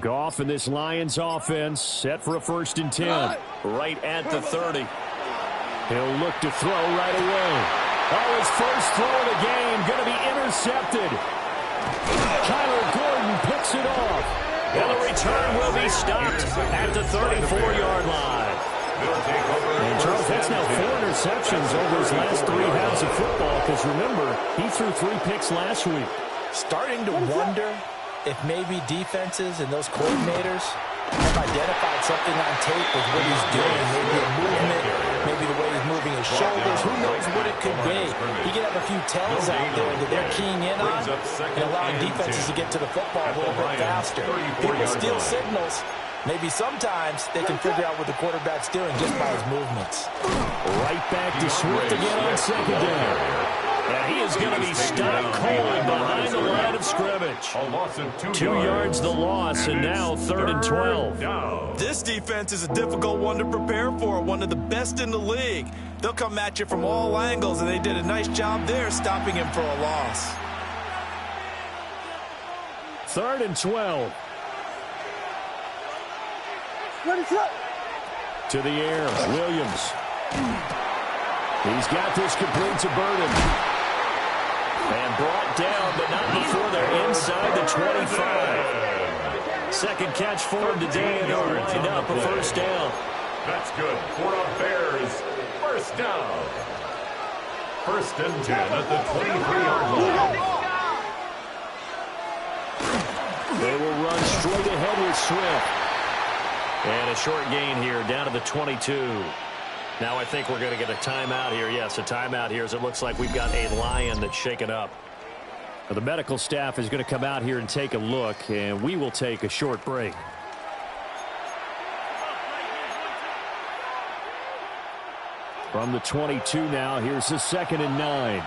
Goff and this Lions offense set for a 1st and 10. Right at the 30. He'll look to throw right away. Oh, his first throw of the game going to be intercepted. Kyler Gordon picks it off. And the return will be stopped at the 34-yard line. And Charles, that's now 4 interceptions over his last 3 halves of football, because remember, he threw 3 picks last week. Starting to wonder if maybe defenses and those coordinators have identified something on tape with what he's doing. Maybe a movement, maybe the way he's moving his shoulders. Who knows what it could be? He could have a few tells out there that they're keying in on and allowing defenses to get to the football a little bit faster. People steal signals. Maybe sometimes they can figure out what the quarterback's doing just by his movements. Right back to Swift again on 2nd down. And he is going to be stopped cold behind the line of scrimmage. 2 yards the loss, and now 3rd and 12. This defense is a difficult one to prepare for, one of the best in the league. They'll come at you from all angles, and they did a nice job there stopping him for a loss. 3rd and 12. To the air, Williams. He's got this complete to Burden. And brought down, but not before they're inside the 25. 2nd catch for him today, and he'll wind up a 1st down. That's good. For the Bears, 1st down. 1st and 10 at the 23-yard line. They will run straight ahead with Swift. And a short gain here, down to the 22. Now I think we're going to get a timeout here. Yes, a timeout here, as it looks like we've got a Lion that's shaken up. Now, the medical staff is going to come out here and take a look, and we will take a short break. From the 22 now, here's the 2nd and 9.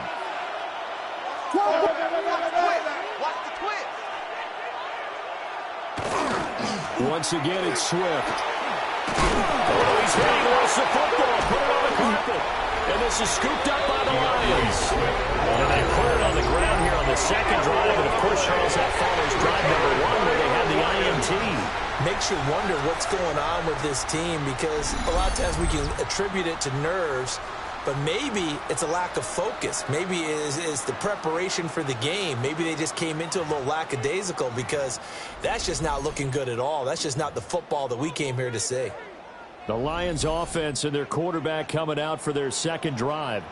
Once again, it's Swift. Oh, he's hitting lost the football. Put it on the carpet. And this is scooped up by the Lions. And they put it on the ground here on the 2nd drive. And, of course, Charles, that follows drive number 1 where they had the INT. Makes you wonder what's going on with this team, because a lot of times we can attribute it to nerves, but maybe it's a lack of focus. Maybe it's the preparation for the game. Maybe they just came into a little lackadaisical, because that's just not looking good at all. That's just not the football that we came here to see. The Lions offense and their quarterback coming out for their 2nd drive.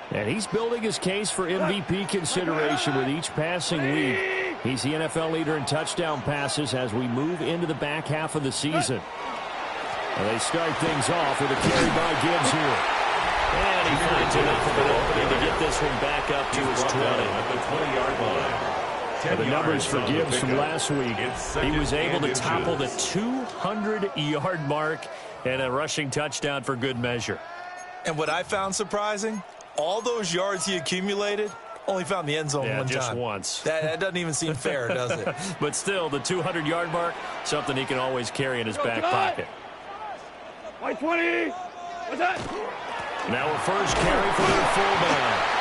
And he's building his case for MVP consideration with each passing week. He's the NFL leader in touchdown passes as we move into the back half of the season. And they start things off with a carry by Gibbs here. And he finds enough of an opening to get this one back up to his 20. At the 20-yard line. And the numbers for Gibbs from last week, he was able to topple the 200-yard mark and a rushing touchdown for good measure. And what I found surprising, all those yards he accumulated, only found the end zone one time. Just once. That doesn't even seem fair, does it? But still, the 200-yard mark, something he can always carry in his back pocket. White 20. What's that? Now a first carry for their fullback.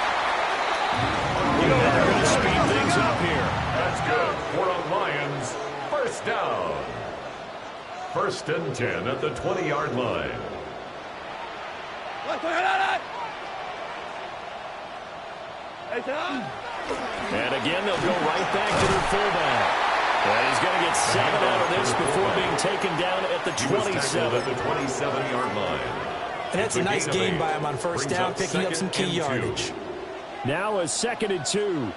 They're going to speed things up here. That's good. For the Lions, 1st down. 1st and 10 at the 20-yard line. And again, they'll go right back to their fullback. And he's going to get 7 out of this before being taken down at the 27. At the 27-yard line. And that's a nice gain by him on 1st down, picking up some key yardage. Now a 2nd and 2.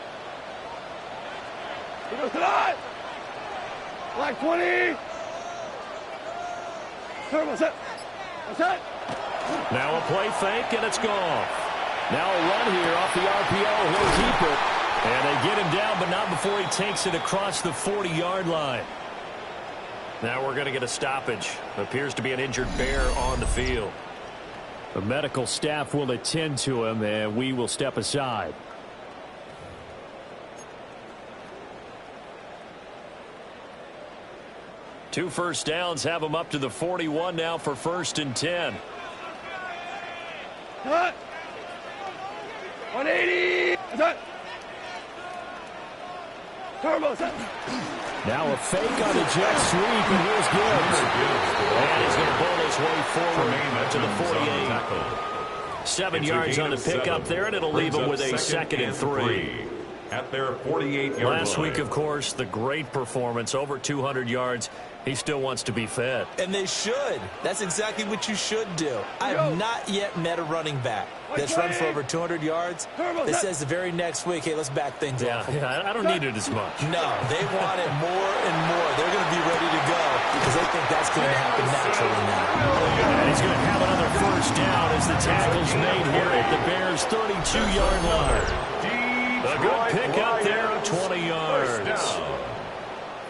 Black 20. What's that? What's that? Now a play fake, and it's gone. Now a run here off the RPO. He'll keep it. And they get him down, but not before he takes it across the 40-yard line. Now we're going to get a stoppage. Appears to be an injured Bear on the field. The medical staff will attend to him, and we will step aside. Two first downs have him up to the 41 now for 1st and 10. Cut. 180. Cut. Turbo set. Now a fake on the jet sweep, and here's Gibbs. And he's going to bowl his way forward to the 48. 7 yards on the pickup there, and it'll leave him with a 2nd and 3. At their 48-yard line. Last week, of course, the great performance, over 200 yards. He still wants to be fed. And they should. That's exactly what you should do. I have not yet met a running back that's run for over 200 yards that says the very next week, hey, let's back things off. Yeah, I don't need it as much. No, they want it more and more. They're going to be ready to go because they think that's going to happen naturally now. And he's going to have another first down as the tackle's made here at the Bears' 32-yard line. A good pickup there of 20 yards.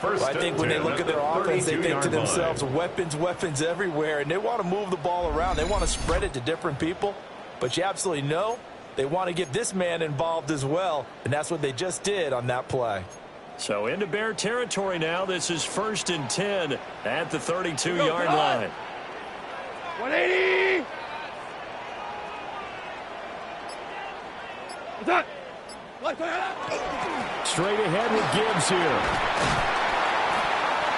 Well, I think when they look at their offense, they think to themselves, weapons everywhere, and they want to move the ball around. They want to spread it to different people, but you absolutely know they want to get this man involved as well, and that's what they just did on that play. So into Bear territory now. This is 1st and 10 at the 32-yard line. 180. What's that? Straight ahead with Gibbs here.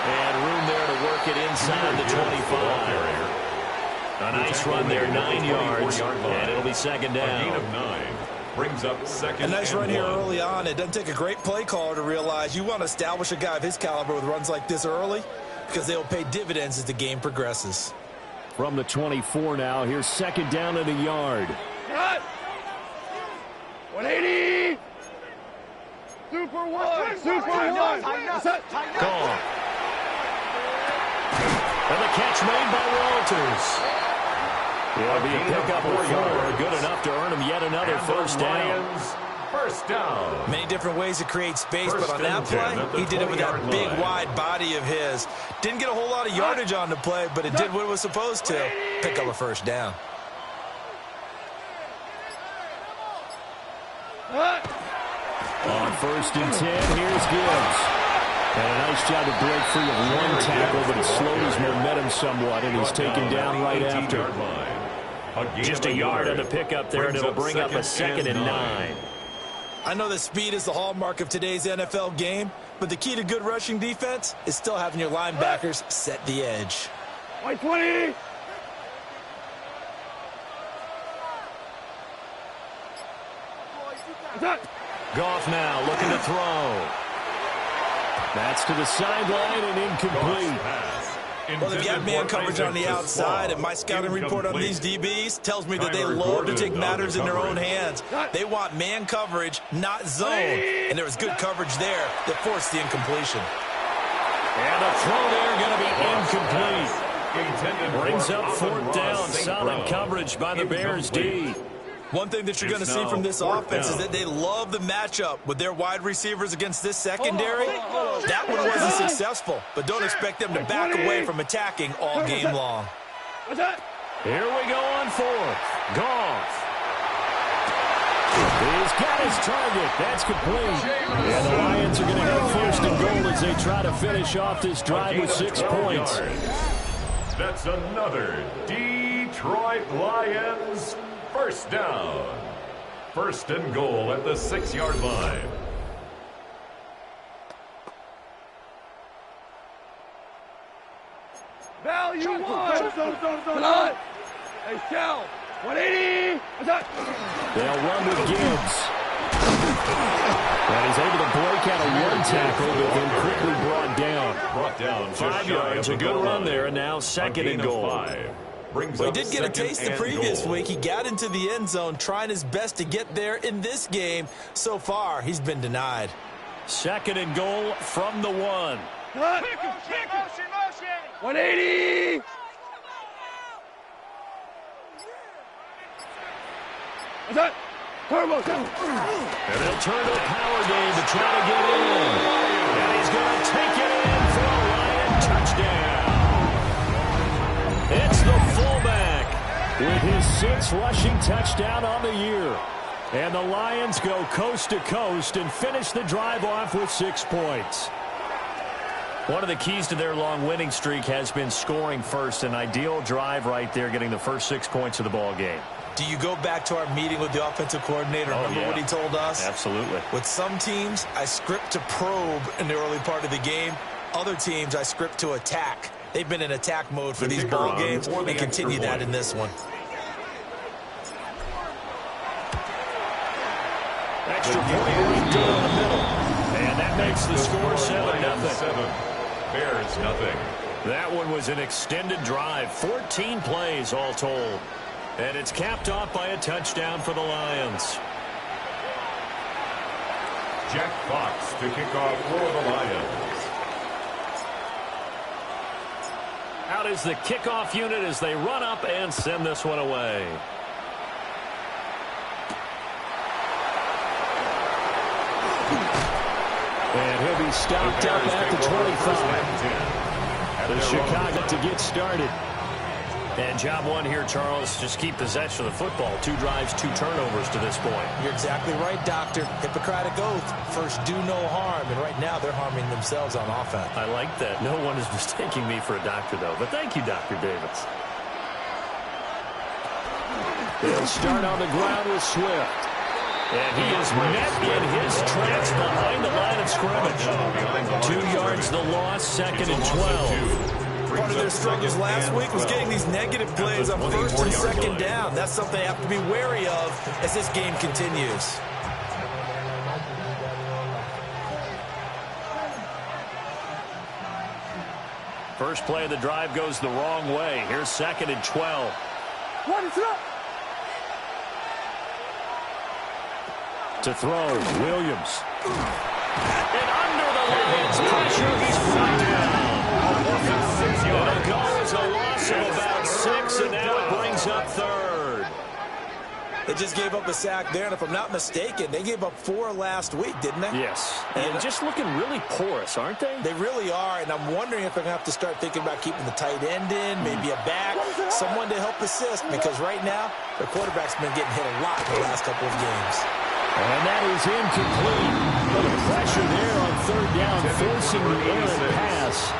And room there to work it inside the 25. A nice run there, 9 yards, and it'll be 2nd down. A gain of 9 brings up 2nd. A nice run here 1. early on. It doesn't take a great play caller to realize you want to establish a guy of his caliber with runs like this early because they'll pay dividends as the game progresses. From the 24 now, here's 2nd down and a yard. 180. Super one. Gone. And the catch made by Walters. It'll be a pickup of 4, good enough to earn him yet another first down. First down. Many different ways to create space, but on that play, he did it with that big, wide body of his. Didn't get a whole lot of yardage on the play, but it did what it was supposed to. Pick up a first down. On 1st and 10, here's Gibbs. And a nice job to break free of one tackle, but it slowed his momentum somewhat, and he's taken down right after. Just a yard on the pickup there, and it'll bring up a 2nd and 9. I know that speed is the hallmark of today's NFL game, but the key to good rushing defense is still having your linebackers set the edge. 120. Goff now looking to throw. That's to the sideline and incomplete. Well, if you have man coverage on the outside, and my scouting report on these DBs tells me that they love to take matters in their own hands. They want man coverage, not zone. And there was good coverage there that forced the incompletion. And the throw there going to be incomplete. Brings up 4th down. Solid coverage by the Bears D. One thing that you're going to see from this offense is that they love the matchup with their wide receivers against this secondary. That one wasn't successful, but don't expect them to back away from attacking all game long. Here we go on 4th. Goff. He's got his target. That's complete. And the Lions are going to have 1st and goal as they try to finish off this drive with 6 points. That's another Detroit Lions first down. 1st and goal at the 6-yard line. Value one. Hey, Shell. 180. They'll run with Gibbs. And he's able to break out of one tackle, but then quickly brought down. 5 yards, a good run there, and now 2nd and goal. Well, he did get a taste the previous week. He got into the end zone, trying his best to get there in this game. So far, he's been denied. 2nd and goal from the 1. 180. What's that? Turbo. And they'll turn to a power game to try to get in. And he's going to take it in for a Lion touchdown. It's the fullback with his 6th rushing touchdown on the year. And the Lions go coast to coast and finish the drive off with 6 points. One of the keys to their long winning streak has been scoring first. An ideal drive right there, getting the first 6 points of the ball game. Do you go back to our meeting with the offensive coordinator? Remember what he told us? Absolutely. With some teams, I script to probe in the early part of the game. Other teams, I script to attack. They've been in attack mode for these ball games and continue that in this one. Extra point right down the middle. And that makes the score 7-0. Bears nothing. That one was an extended drive. 14 plays all told. And it's capped off by a touchdown for the Lions. Jack Fox to kick off for the Lions. Out is the kickoff unit as they run up and send this one away. And he'll be stopped up at the 25. The Chicago to get started. And job one here, Charles, just keep possession of the football. 2 drives, 2 turnovers to this point. You're exactly right, Doctor. Hippocratic oath. First, do no harm. And right now, they're harming themselves on offense. I like that. No one is mistaking me for a doctor, though. But thank you, Dr. Davis. They'll start on the ground with Swift. And he is met in his tracks behind the line of scrimmage. 2 yards the loss, 2nd and 12. Part of their struggles last week was getting these negative plays on 1st and 2nd down. That's something they have to be wary of as this game continues. First play of the drive goes the wrong way. Here's 2nd and 12. To throw, Williams. And under the Lions pressure, he's brought down. It'll go as a loss of about 6, and now it brings up 3rd. They just gave up a sack there, and if I'm not mistaken, they gave up 4 last week, didn't they? Yes, and just looking really porous, aren't they? They really are, and I'm wondering if they're going to have to start thinking about keeping the tight end in, maybe a back, someone to help assist, because right now, their quarterback's been getting hit a lot in the last couple of games. And that is incomplete. A little pressure there on 3rd down, forcing the errant pass.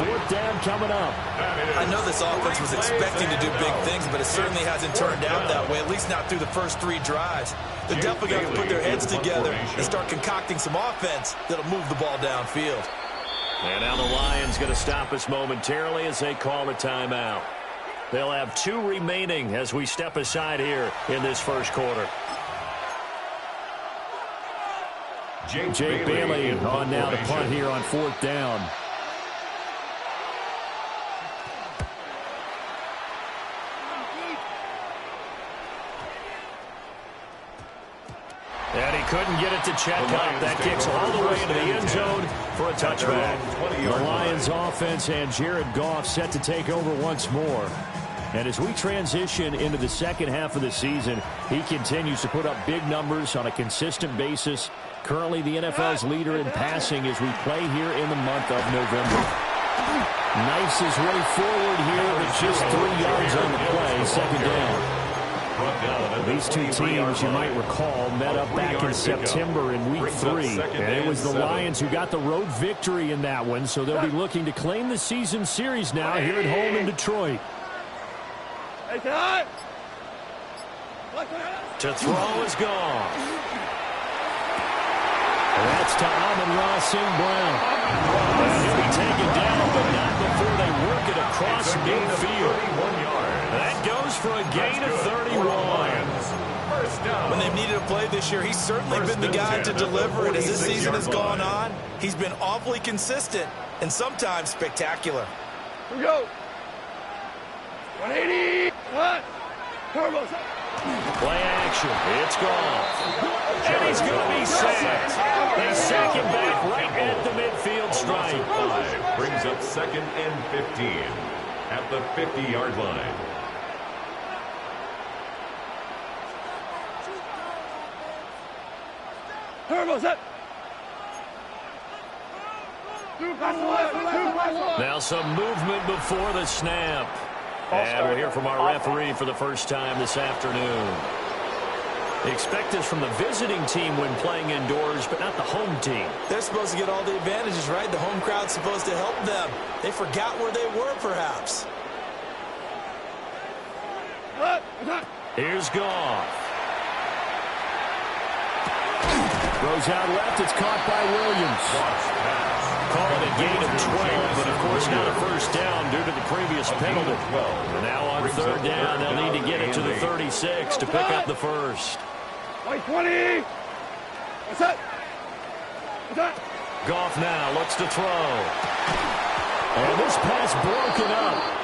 4th down coming up. I know this offense was expecting to do big things, but it certainly hasn't turned out that way, at least not through the first 3 drives. They're definitely going to put their heads together and start concocting some offense that'll move the ball downfield. And now the Lions going to stop us momentarily as they call a timeout. They'll have 2 remaining as we step aside here in this first quarter. Jake Bailey on now to punt here on 4th down. And he couldn't get it to check up. That kicks all the way into the end zone for a touchback. The Lions offense and Jared Goff set to take over once more. And as we transition into the second half of the season, he continues to put up big numbers on a consistent basis. Currently the NFL's leader in passing as we play here in the month of November. Knifes his way forward here with just 3 yards on the play, 2nd down. These 2 teams, you might recall, met up back in September in Week 3. And it was the Lions who got the road victory in that one, so they'll be looking to claim the season series now here at home in Detroit. To throw is gone. That's to Amon-Ra St. Brown. And he'll be taken down, but not before they work it across midfield. That goes for a gain of 31. When they've needed a play this year, he's certainly been the guy to deliver, and as this season has gone on, he's been awfully consistent and sometimes spectacular. Here we go. 180. Turbo. Play action. It's gone. And he's going to be sacked. They sack him back right at the midfield stripe. Brings up 2nd and 15 at the 50-yard line. Turbo set. Now some movement before the snap. And we'll hear from our referee for the first time this afternoon. Expect this from the visiting team when playing indoors, but not the home team. They're supposed to get all the advantages, right? The home crowd's supposed to help them. They forgot where they were, perhaps. Here's Goff. Throws out left. It's caught by Williams. Call it a gain of 12, but of course not a first down due to the previous penalty. And now on third down, they'll need to get it to the 36 to pick up the first. White 20. What's that? What's that? Goff now looks to throw. And this pass broken up.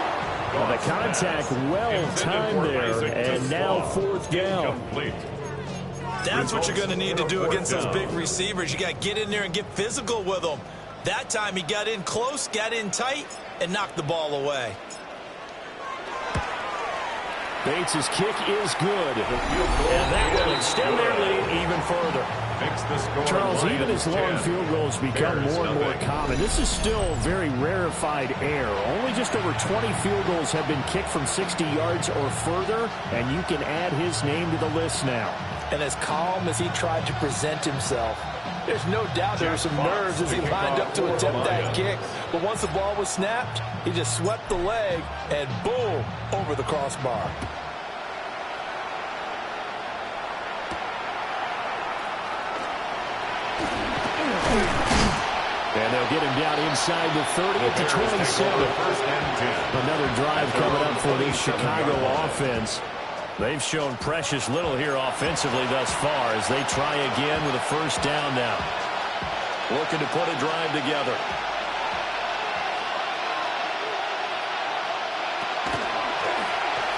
Well, the contact well-timed there, and now fourth down. That's what you're going to need to do against those big receivers. You got to get in there and get physical with them. That time he got in close, got in tight, and knocked the ball away. Bates' kick is good. And that will extend their lead even further. Charles, even as long field goals become more and more common, this is still very rarefied air. Only just over 20 field goals have been kicked from 60 yards or further, and you can add his name to the list now. And as calm as he tried to present himself, there's no doubt there were some nerves as he lined up to attempt that kick. But once the ball was snapped, he just swept the leg and boom, over the crossbar. And they'll get him down inside the 30 at the 27. Another drive coming up for the Chicago offense. They've shown precious little here offensively thus far as they try again with a first down now. Looking to put a drive together.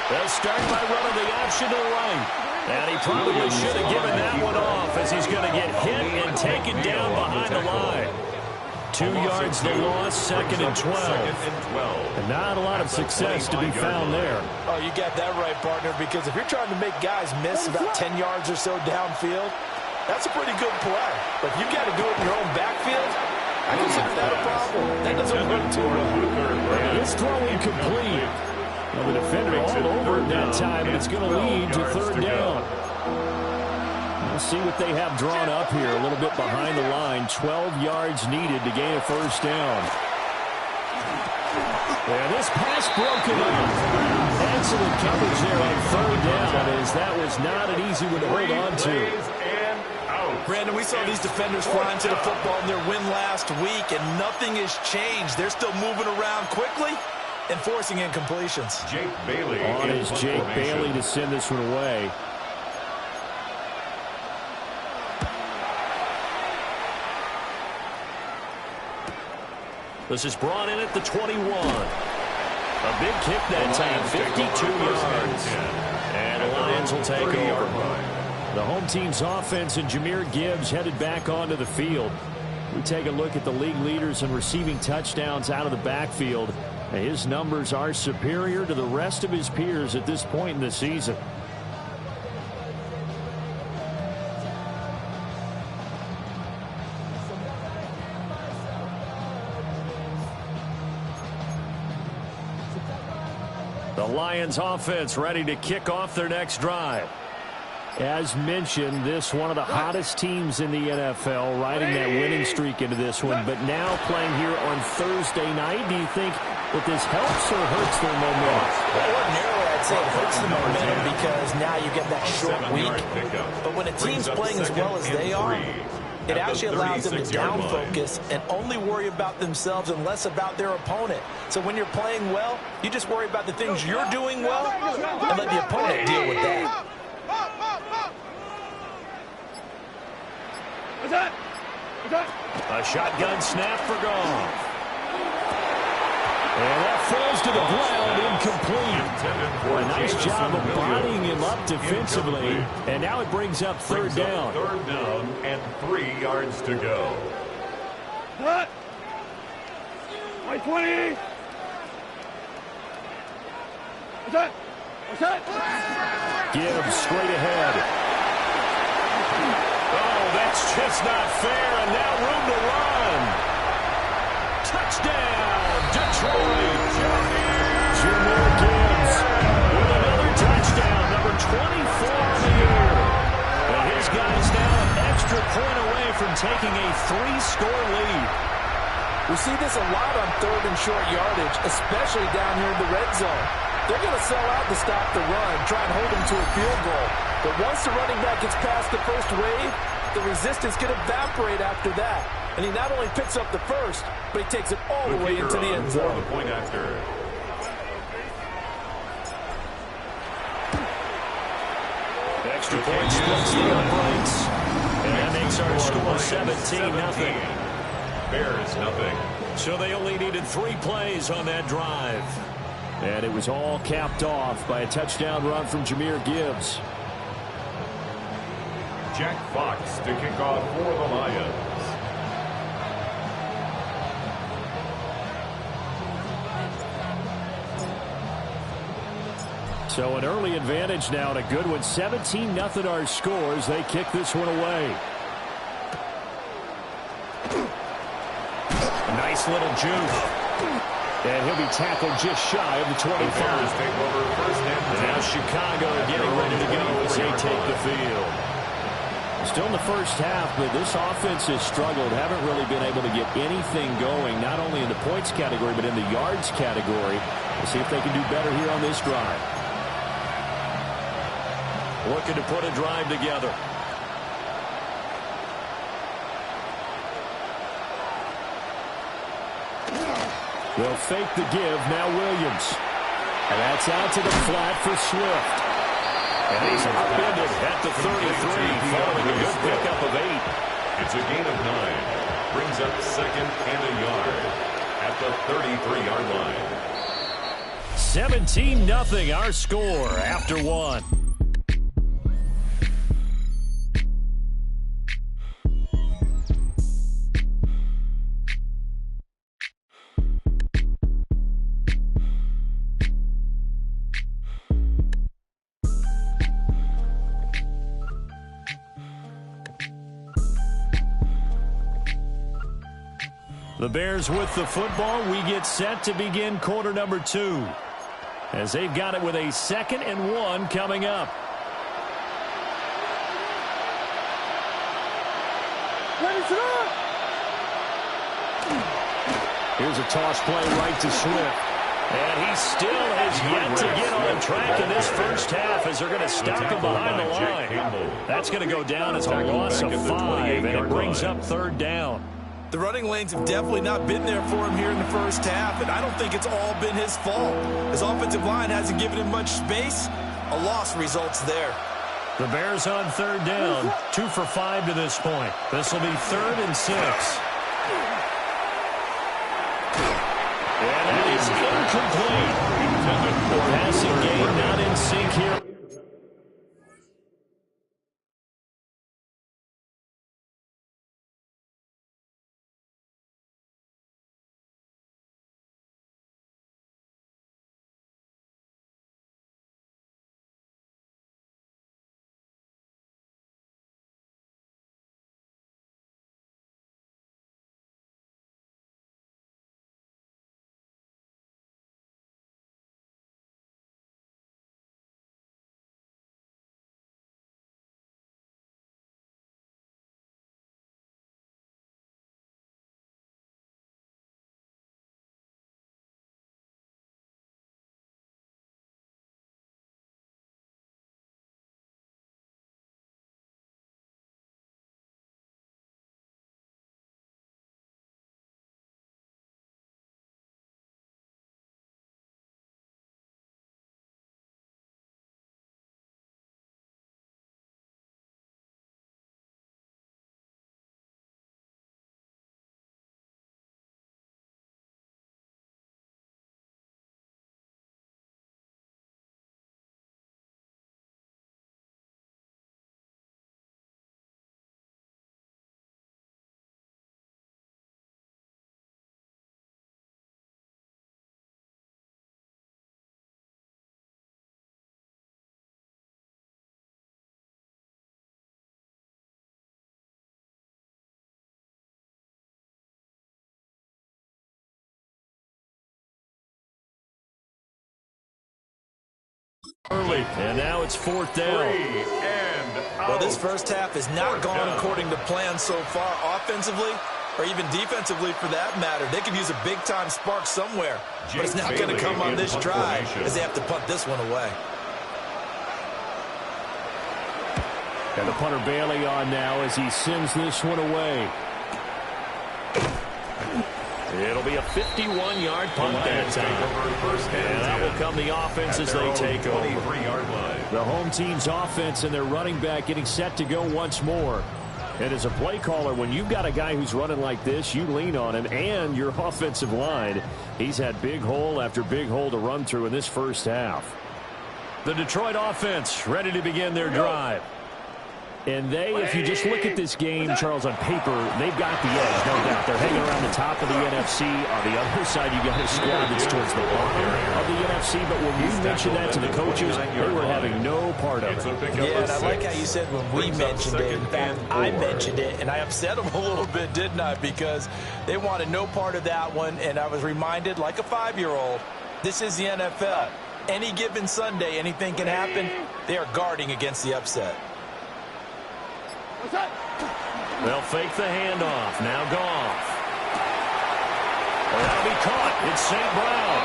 They'll start by running the option to the right. And he probably should have given that one off as he's going to get hit and taken down behind the line. 2 yards the loss, second and 12. And not a lot of success to be found there. Oh, you got that right, partner, because if you're trying to make guys miss about 10 yards or so downfield, that's a pretty good play. But you got to do it in your own backfield. I consider that a problem. That doesn't work too well. And this throw incomplete. Well, the defender all over it that time, and it's going to lead to third down. We'll see what they have drawn up here. A little bit behind the line. 12 yards needed to gain a first down. And this pass broken up. Excellent coverage there on third down, as that was not an easy one to hold on to. Brandon, we saw these defenders flying to the football in their win last week, and nothing has changed. They're still moving around quickly and forcing incompletions. Jake Bailey. On is Jake Bailey to send this one away. This is brought in at the 21. A big kick that time, 52 yards. And the Lions will take over. The home team's offense and Jahmyr Gibbs headed back onto the field. We take a look at the league leaders in receiving touchdowns out of the backfield. His numbers are superior to the rest of his peers at this point in the season. The Lions offense ready to kick off their next drive. As mentioned, this one of the hottest teams in the NFL, riding that winning streak into this one, but now playing here on Thursday night. Do you think that this helps or hurts their momentum? Well, ordinarily, I'd say it hurts the momentum because now you get that short week. But when a team's playing as well as they are, it actually allows them to down focus and only worry about themselves and less about their opponent. So when you're playing well, you just worry about the things you're doing well and let the opponent deal with that. What's that? What's that? A shotgun snap for Goff. And that falls to the ground, incomplete. A nice job of bodying him up defensively. And now it brings up third down. Third down and 3 yards to go. What? White 20. What's that? What's that? Gibbs straight ahead. Oh, that's just not fair, and now room to run. Touchdown, Detroit. Jahmyr Gibbs with another touchdown, number 24 on the year. And his guys now an extra point away from taking a 3-score lead. We see this a lot on third and short yardage, especially down here in the red zone. They're going to sell out to stop the run, try and hold them to a field goal. But once the running back gets past the first wave, the resistance can evaporate after that. And he not only picks up the first, but he takes it all the way into the end zone. The point after. Extra point splits the uprights. And that makes our score 17-0. Bears nothing. So they only needed 3 plays on that drive. And it was all capped off by a touchdown run from Jahmyr Gibbs. Jack Fox to kick off for the Lions. So an early advantage now and a good one. 17-0 our scores. They kick this one away. Nice little juke. And he'll be tackled just shy of the 25. Take over first and now Chicago getting ready to go as they take the field. Still in the first half, but this offense has struggled. Haven't really been able to get anything going, not only in the points category, but in the yards category. We'll see if they can do better here on this drive. Looking to put a drive together. They'll fake the give. Now Williams. And that's out to the flat for Swift. And he's upended at the 33, following a good pickup of 8. It's a gain of 9. Brings up second and a yard at the 33-yard line. 17-0 our score after 1. The Bears with the football. We get set to begin quarter number 2. As they've got it with a 2nd and 1 coming up. Here's a toss play right to Swift. And he still has yet to get on track in this first half as they're going to stop him behind the line. That's going to go down as a loss of 5, and it brings up 3rd down. The running lanes have definitely not been there for him here in the first half, and I don't think it's all been his fault. His offensive line hasn't given him much space. A loss results there. The Bears on 3rd down, 2 for 5 to this point. This will be 3rd and 6. And that is incomplete. Passing game not in sync here. Early, and now it's 4th down. Well, this first half has not gone according to plan so far offensively. or even defensively for that matter. They could use a big-time spark somewhere, but it's not going to come on this drive as they have to punt this one away. And the punter Bailey on now as he sends this one away. It'll be a 51-yard punt that time. And that will come the offense as they take over. The home team's offense and their running back getting set to go once more. And as a play caller, when you've got a guy who's running like this, you lean on him and your offensive line. He's had big hole after big hole to run through in this first half. The Detroit offense ready to begin their drive. And they, if you just look at this game, Charles, on paper, they've got the edge, no doubt. They're hanging around the top of the NFC. On the other side, you got a squad that's towards the bottom of the NFC. But when we mentioned that to the coaches, they were having no part of it. Yeah, and I like how you said when we mentioned it. In fact, I mentioned it, and I upset them a little bit, didn't I? Because they wanted no part of that one, and I was reminded, like a 5-year-old, this is the NFL. Any given Sunday, anything can happen. They are guarding against the upset. They'll fake the handoff. Now Goff. That'll be caught. It's St. Brown.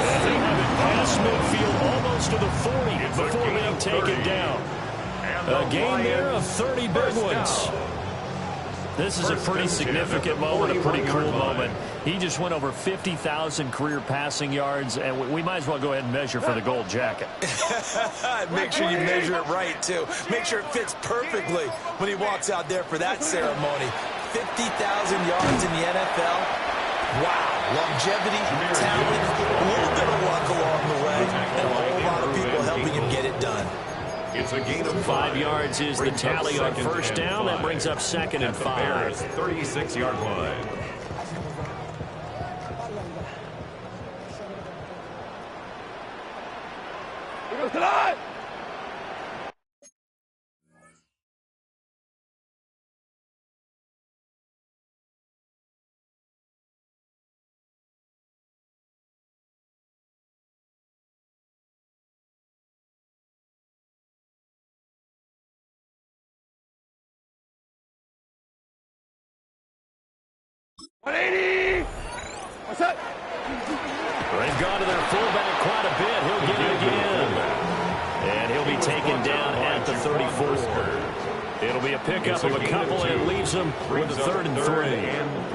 And they have it past midfield almost to the 40 before being taken down. A gain there of 30 big ones. This is a pretty significant moment, a pretty cool moment. He just went over 50,000 career passing yards, and we might as well go ahead and measure for the gold jacket. Make sure you measure it right, too. Make sure it fits perfectly when he walks out there for that ceremony. 50,000 yards in the NFL. Wow. Longevity, talent, a little bit of luck along the way, and a whole lot of people helping him get it done. It's a gain of 5 yards is the tally on first down. That brings up 2nd and 5. 36-yard line. Here goes tonight. What's that? They've gone to their fullback quite a bit. He'll get it again. And he'll be taken down at the 34. It'll be a pickup of a couple, and it leaves them with a 3rd and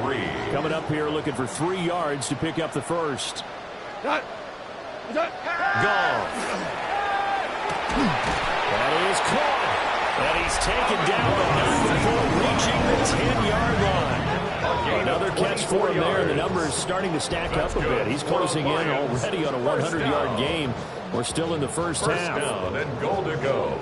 3. Coming up here looking for 3 yards to pick up the first. That Goff. That is caught. And he's taken down, but not before reaching the 10-yard line. Another catch for him there, and the numbers starting to stack up a bit. He's closing in already on a 100-yard game. We're still in the first half. First down and goal to go.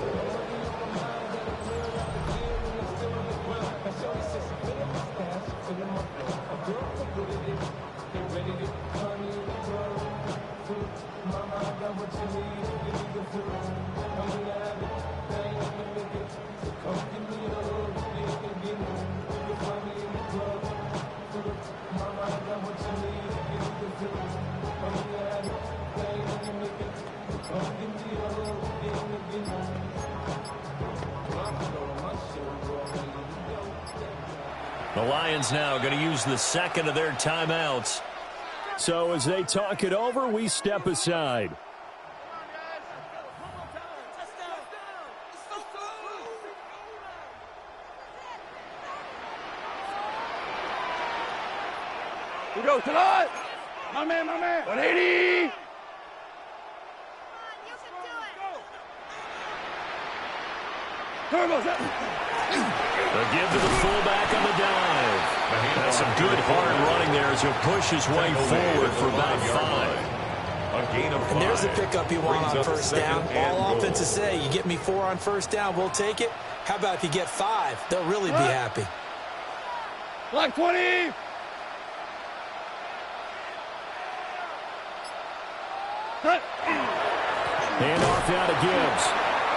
The Lions now going to use the second of their timeouts. So as they talk it over, we step aside. Here goes tonight. My man, my man. 180. Here goes that. The give to the fullback on the dive. That's some good hard running there as he'll push his way forward for about 5. A gain of 5. And there's the pickup you want on first down. All offenses say, you get me 4 on first down, we'll take it. How about if you get 5? They'll really be happy. Black 20. Hand off now to Gibbs.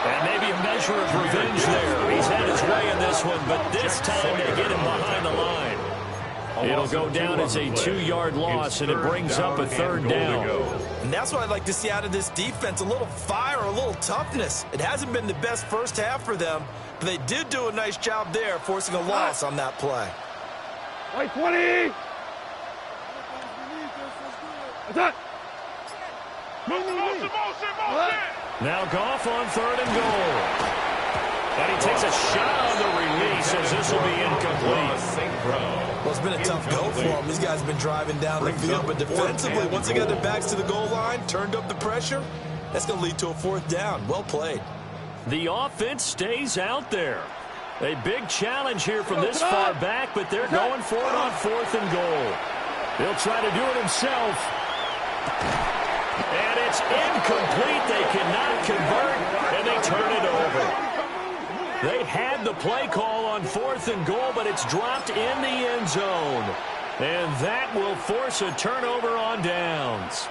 And maybe a measure of revenge there. He's had his way in this one, but this time they get him behind the line. It'll go down as a 2-yard loss, and it brings up a 3rd down. And that's what I'd like to see out of this defense, a little fire, a little toughness. It hasn't been the best first half for them, but they did do a nice job there, forcing a loss on that play. White 20. Attack. Now Goff on 3rd and goal. And he takes a shot on the release as this will be incomplete. Well, it's been a tough go for them. These guys have been driving down the field, but defensively, once they got their backs to the goal line, turned up the pressure, that's going to lead to a 4th down. Well played. The offense stays out there. A big challenge here from this far back, but they're going for it on 4th and goal. He'll try to do it himself. And it's incomplete. They cannot convert, and they turn it over. They had the play call on 4th and goal, but it's dropped in the end zone. And that will force a turnover on downs.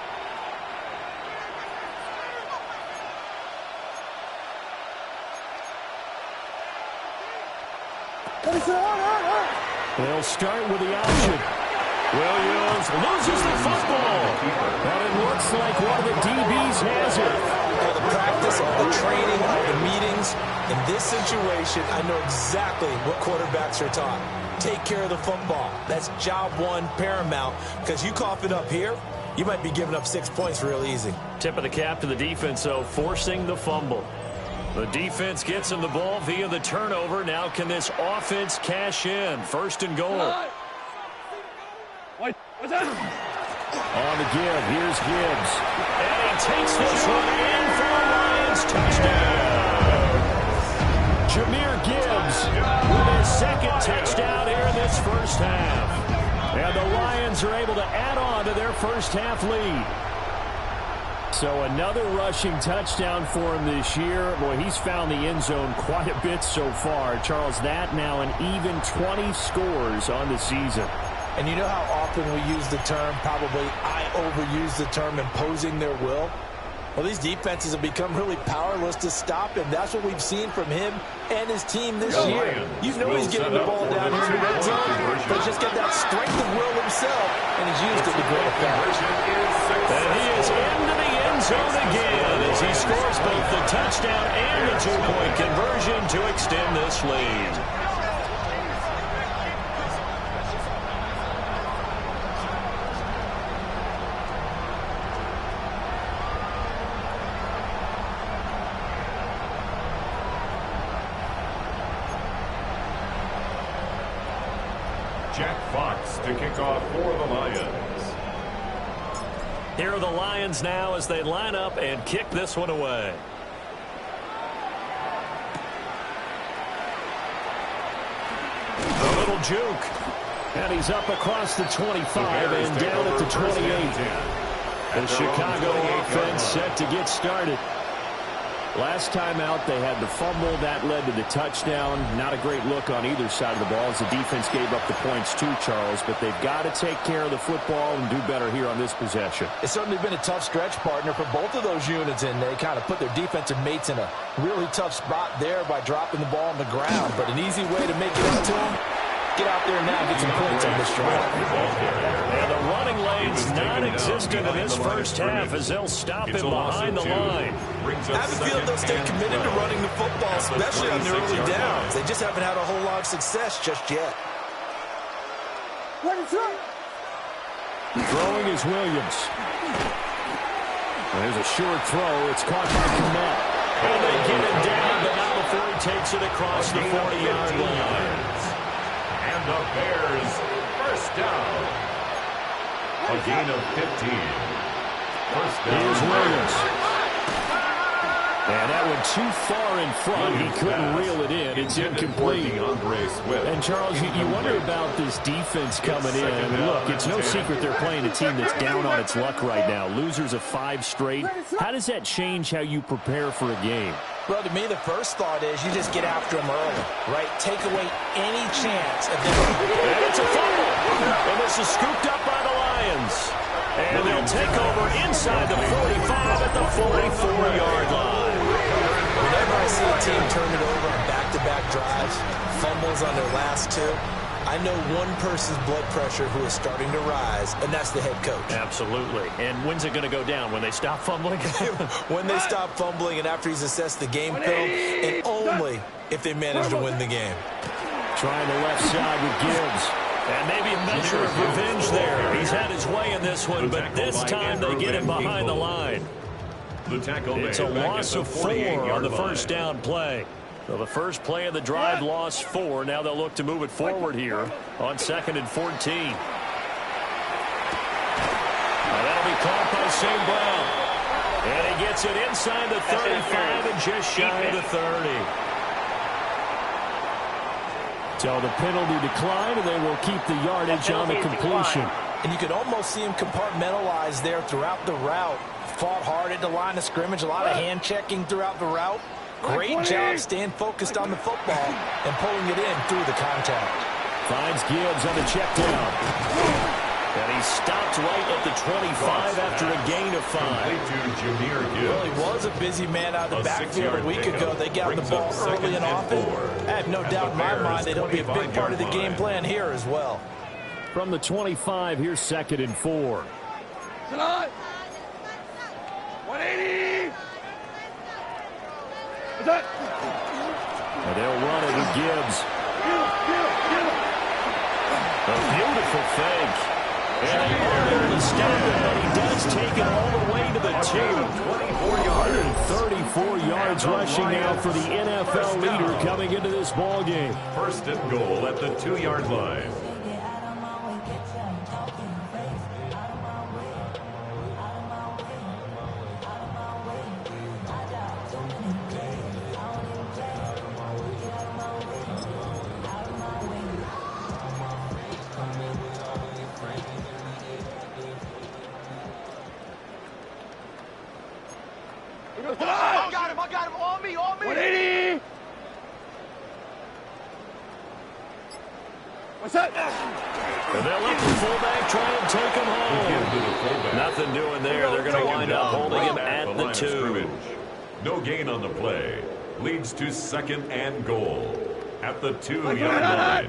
They'll start with the option. Williams loses the football. And it looks like one of the DBs has it. All the practice, all the training, all the meetings. In this situation, I know exactly what quarterbacks are taught. Take care of the football. That's job one, paramount. Because you cough it up here, you might be giving up 6 points real easy. Tip of the cap to the defense, though, forcing the fumble. The defense gets him the ball via the turnover. Now can this offense cash in? 1st and goal. On the give, here's Gibbs. And he takes this one in for a Lions touchdown. Jahmyr Gibbs with his 2nd touchdown here in this first half. And the Lions are able to add on to their first half lead. So another rushing touchdown for him this year. Boy, he's found the end zone quite a bit so far. Charles, that now an even 20 scores on the season. And you know how often we use the term, probably I overuse the term, imposing their will? Well, these defenses have become really powerless to stop him. That's what we've seen from him and his team this year. You know he's getting the ball down here in the red zone, but he's just got that strength of will himself, and he's used it to great effect. And he is into the end zone again as he scores both the touchdown and the 2-point conversion to extend this lead. Jack Fox to kick off for the Lions. Here are the Lions now as they line up and kick this one away. A little juke. And he's up across the 25 and down at the 28. The Chicago offense set to get started. Last time out, they had the fumble. That led to the touchdown. Not a great look on either side of the ball as the defense gave up the points too, Charles. But they've got to take care of the football and do better here on this possession. It's certainly been a tough stretch, partner, for both of those units, and they kind of put their defensive mates in a really tough spot there by dropping the ball on the ground. But an easy way to make it up to them, get out there now and get some points on this drive. And the running lane's non-existent in this first half as they'll stop him behind the line. I have a feeling they'll stay committed to running the football, especially on their early downs. They just haven't had a whole lot of success just yet. Throwing is Williams. There's a short throw. It's caught by Kmet. And they get him down, but not before he takes it across the 40-yard line. And the Bears first down. A gain of 15. First down. Here's Williams. And that went too far in front. He couldn't reel it in. It's incomplete. And, Charles, you wonder about this defense coming in. Look, it's no secret they're playing a team that's down on its luck right now. Losers of 5 straight. How does that change how you prepare for a game? Well, to me, the first thought is you just get after them early, right? Take away any chance of them. And it's a fumble. And this is scooped up by the Lions. And they'll take over inside the 45 at the 44-yard line. Whenever I see a team turn it over on back-to-back drives, fumbles on their last 2, I know one person's blood pressure who is starting to rise, and that's the head coach. Absolutely. And when's it going to go down? When they stop fumbling? When they stop fumbling and after he's assessed the game film, and only if they manage to win the game. Trying the left side with Gibbs. And maybe a measure of revenge there. He's had his way in this one, but this time they get him behind the line. It's a loss of 4 on the first down play. So the first play of the drive lost 4. Now they'll look to move it forward here on 2nd and 14. And that'll be caught by St. Brown. And he gets it inside the 35 and just shy of the 30. So the penalty declined, and they will keep the yardage on the completion. And you could almost see him compartmentalize there throughout the route. Fought hard at the line of scrimmage, a lot of hand checking throughout the route. Great job staying focused on the football and pulling it in through the contact. Finds Gibbs on the check down. And he stopped right at the 25 after a gain of 5. Well, he was a busy man out of the backfield a week ago. They got the ball early and often. I have no doubt in my mind that it'll be a big part of the game plan here as well. From the 25, here's 2nd and 4. 180. And they'll run it with Gibbs. A beautiful fake. And they are able to stop it, but he does take it all the way to the 2. 134 yards rushing now for the NFL leader coming into this ball game. 1st and goal at the 2-yard line. I got him. On me. 180. What's that? And they'll let the fullback try and take him home. Nothing doing there. They're going to wind up holding him at the 2. No gain on the play. Leads to 2nd and goal at the 2-yard line.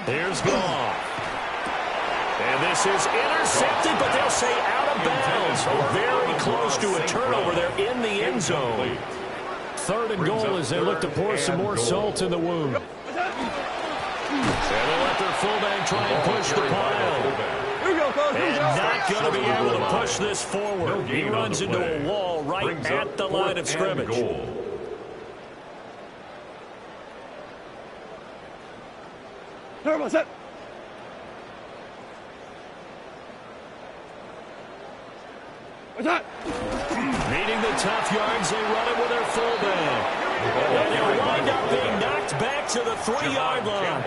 Here's Goff. And this is intercepted, but they'll say out of bounds. So very close to a turnover there in the end zone. 3rd and goal as they look to pour some more salt in the wound. And they'll let their fullback try and push the pile. And not going to be able to push this forward. He runs into a wall right at the line of scrimmage. What's that? Needing the tough yards, they run it with their fullback. And they wind up being knocked back to the 3-yard line.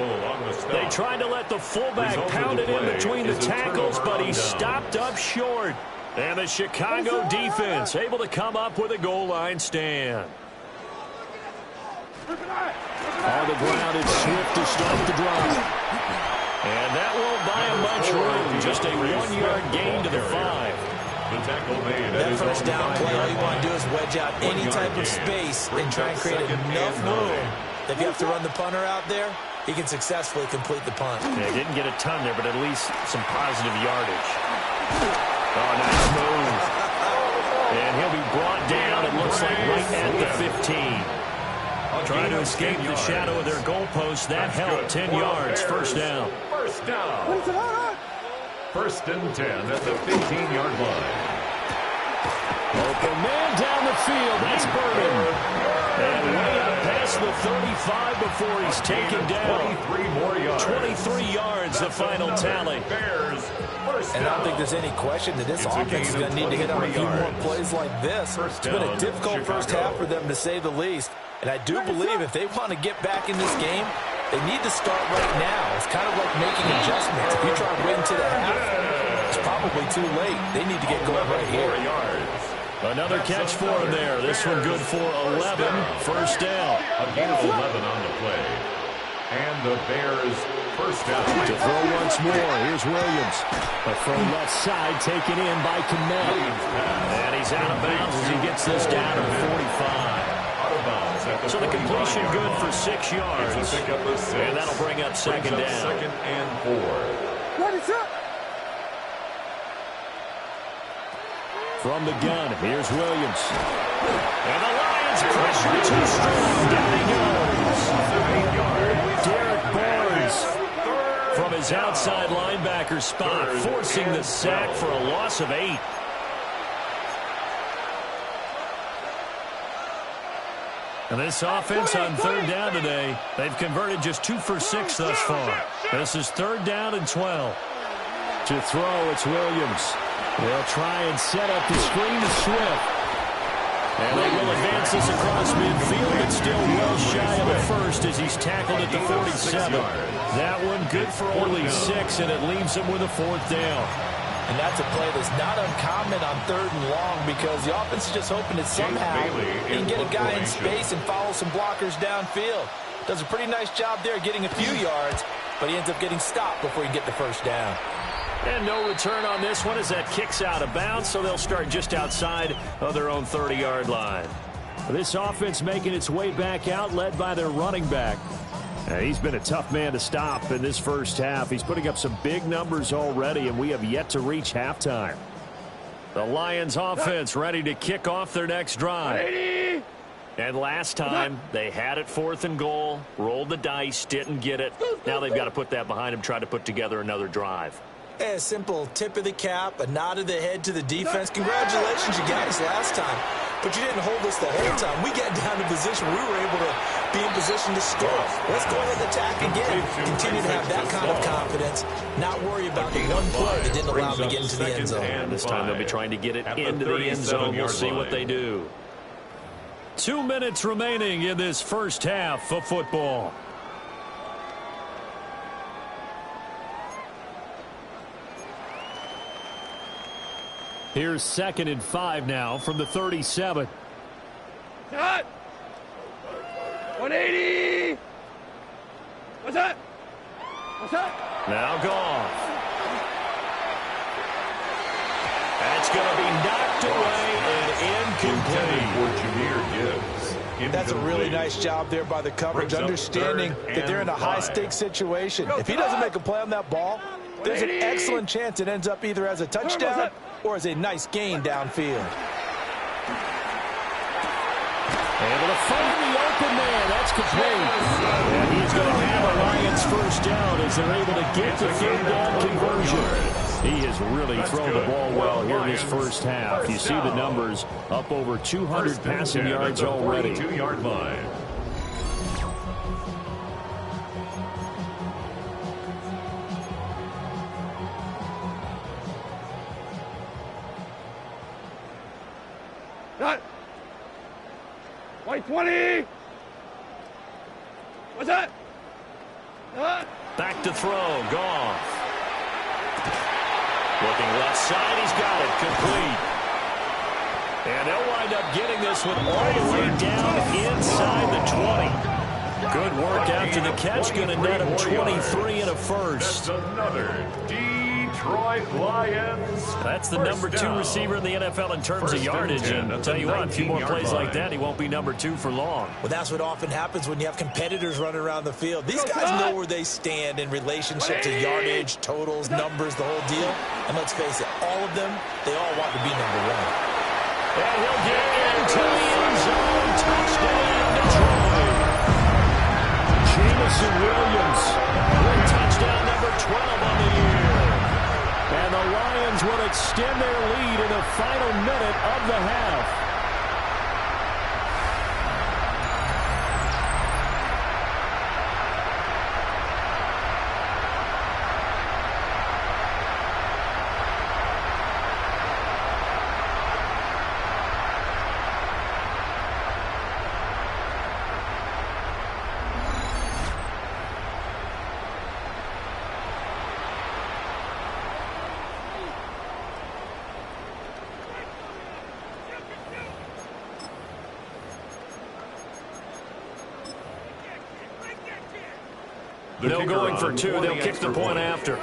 They tried to let the fullback pound it in between the tackles, but he stopped up short. And the Chicago defense able to come up with a goal line stand. On the ground, it's Swift to start the drive. And that won't buy him much room. Just a 1-yard gain to the 5. That first down play, all you want to do is wedge out any type of space and try and create enough room that if you have to run the punter out there, he can successfully complete the punt. Yeah, he didn't get a ton there, but at least some positive yardage. Oh, nice move. And he'll be brought down, it looks like, right at the 15. Trying to escape the shadow of their goalpost. That helped. 10 yards, first down. First down. 1st and 10 at the 15-yard line. Open man down the field. That's Burden. And way up past the 35 before he's taken down. 23 more yards. 23 yards, the final tally. Bears, and I don't think there's any question that this offense is going to need to hit on a few more plays like this. It's been a difficult first half for them, to say the least. And I do believe if they want to get back in this game, they need to start right now. It's kind of like making adjustments. If you try to wait into the half, it's probably too late. They need to get going right here. Another catch for him there. This one good for 11. First down. A gain of 11 on the play. And the Bears first down. To throw once more. Here's Williams. A throw left side taken in by Kmet. And he's out of bounds as he gets this down to 45. So the completion good for 6 yards. And that'll bring up 2nd down. 2nd and 4. From the gun, here's Williams. And the Lions pressure too strong. Down he goes. Derek Barnes. from his outside linebacker spot, forcing the sack for a loss of 8. And this offense on third down today, they've converted just 2 for 6 thus far. This is 3rd down and 12. To throw, it's Williams. They'll try and set up the screen to Swift. And they will advance this across midfield, but still well shy of a first as he's tackled at the 47. That one good for only 6, and it leaves him with a 4th down. And that's a play that's not uncommon on 3rd and long because the offense is just hoping that somehow he can get a guy in space and follow some blockers downfield. Does a pretty nice job there getting a few yards, but he ends up getting stopped before he get the 1st down. And no return on this one as that kicks out of bounds, so they'll start just outside of their own 30-yard line. This offense making its way back out, led by their running back. He's been a tough man to stop in this first half. He's putting up some big numbers already, and we have yet to reach halftime. The Lions offense ready to kick off their next drive. And last time, they had it 4th and goal, rolled the dice, didn't get it. Now they've got to put that behind them, try to put together another drive. A simple tip of the cap, a nod of the head to the defense. Congratulations, you got us last time. But you didn't hold us the whole time. We got down to position. We were able to be in position to score. Let's go and attack again. Continue to have that kind of confidence. Not worry about the one play that didn't allow them to get into the end zone. This time they'll be trying to get it into the end zone. We'll see what they do. 2 minutes remaining in this first half of football. Here's 2nd and 5 now from the 37. Cut! 180! What's that? What's that? Now Goff. That's going to be knocked away and incomplete. That's a really nice job there by the coverage, understanding that they're in a high-stakes situation. If he doesn't make a play on that ball, there's an excellent chance it ends up either as a touchdown or as a nice gain downfield. Able to find the open man. That's complete. And he's going to have a Lions 1st down as they're able to get the 3rd down conversion. He has really thrown the ball well here in this first half. You see the numbers, up over 200 passing yards already. 42-yard line. Cut! White 20! What's that? Back to throw. Goff. Looking left side. He's got it. Complete. And they'll wind up getting this one all the way down inside the 20. Good work after the catch. Going to net him 23 and a first. That's another Detroit Lions. That's the number 2 receiver in the NFL in terms of yardage. And I'll tell you what, a few more plays like that, he won't be number 2 for long. Well, that's what often happens when you have competitors running around the field. These guys know where they stand in relationship to yardage, totals, numbers, the whole deal. And let's face it, all of them, they all want to be number 1. And he'll get into the end zone. Touchdown, Detroit. Jameson Williams with touchdown number 12 on the year. And the Lions will extend their lead in the final minute of the half. They're going for 2. They'll kick the point after.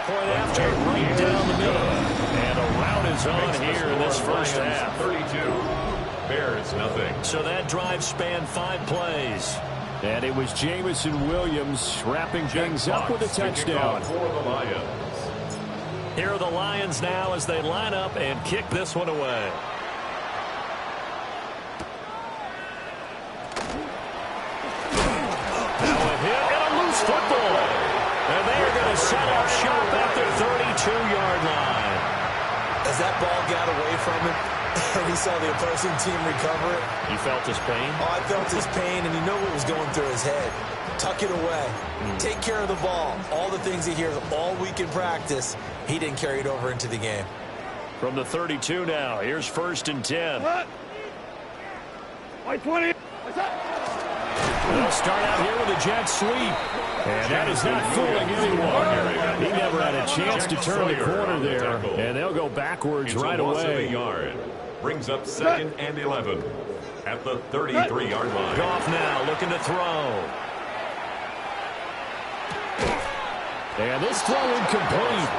Point after, right down the middle. And a rout is on here in this first half. 32. Bears nothing. So that drive spanned 5 plays. And it was Jameson Williams wrapping things up with a touchdown. For the Lions. Here are the Lions now as they line up and kick this one away. As that ball got away from him, and he saw the opposing team recover it. You felt his pain? Oh, I felt his pain, and you know what was going through his head. Tuck it away. Take care of the ball. All the things he hears all week in practice, he didn't carry it over into the game. From the 32 now, here's 1st and 10. White 20. They'll start out here with a jet sweep. And that is not fooling anyone. He never had a chance to turn the corner there. And they'll go backwards right away. Yard. Brings up 2nd and 11 at the 33-yard line. Goff now looking to throw. And this throw incomplete.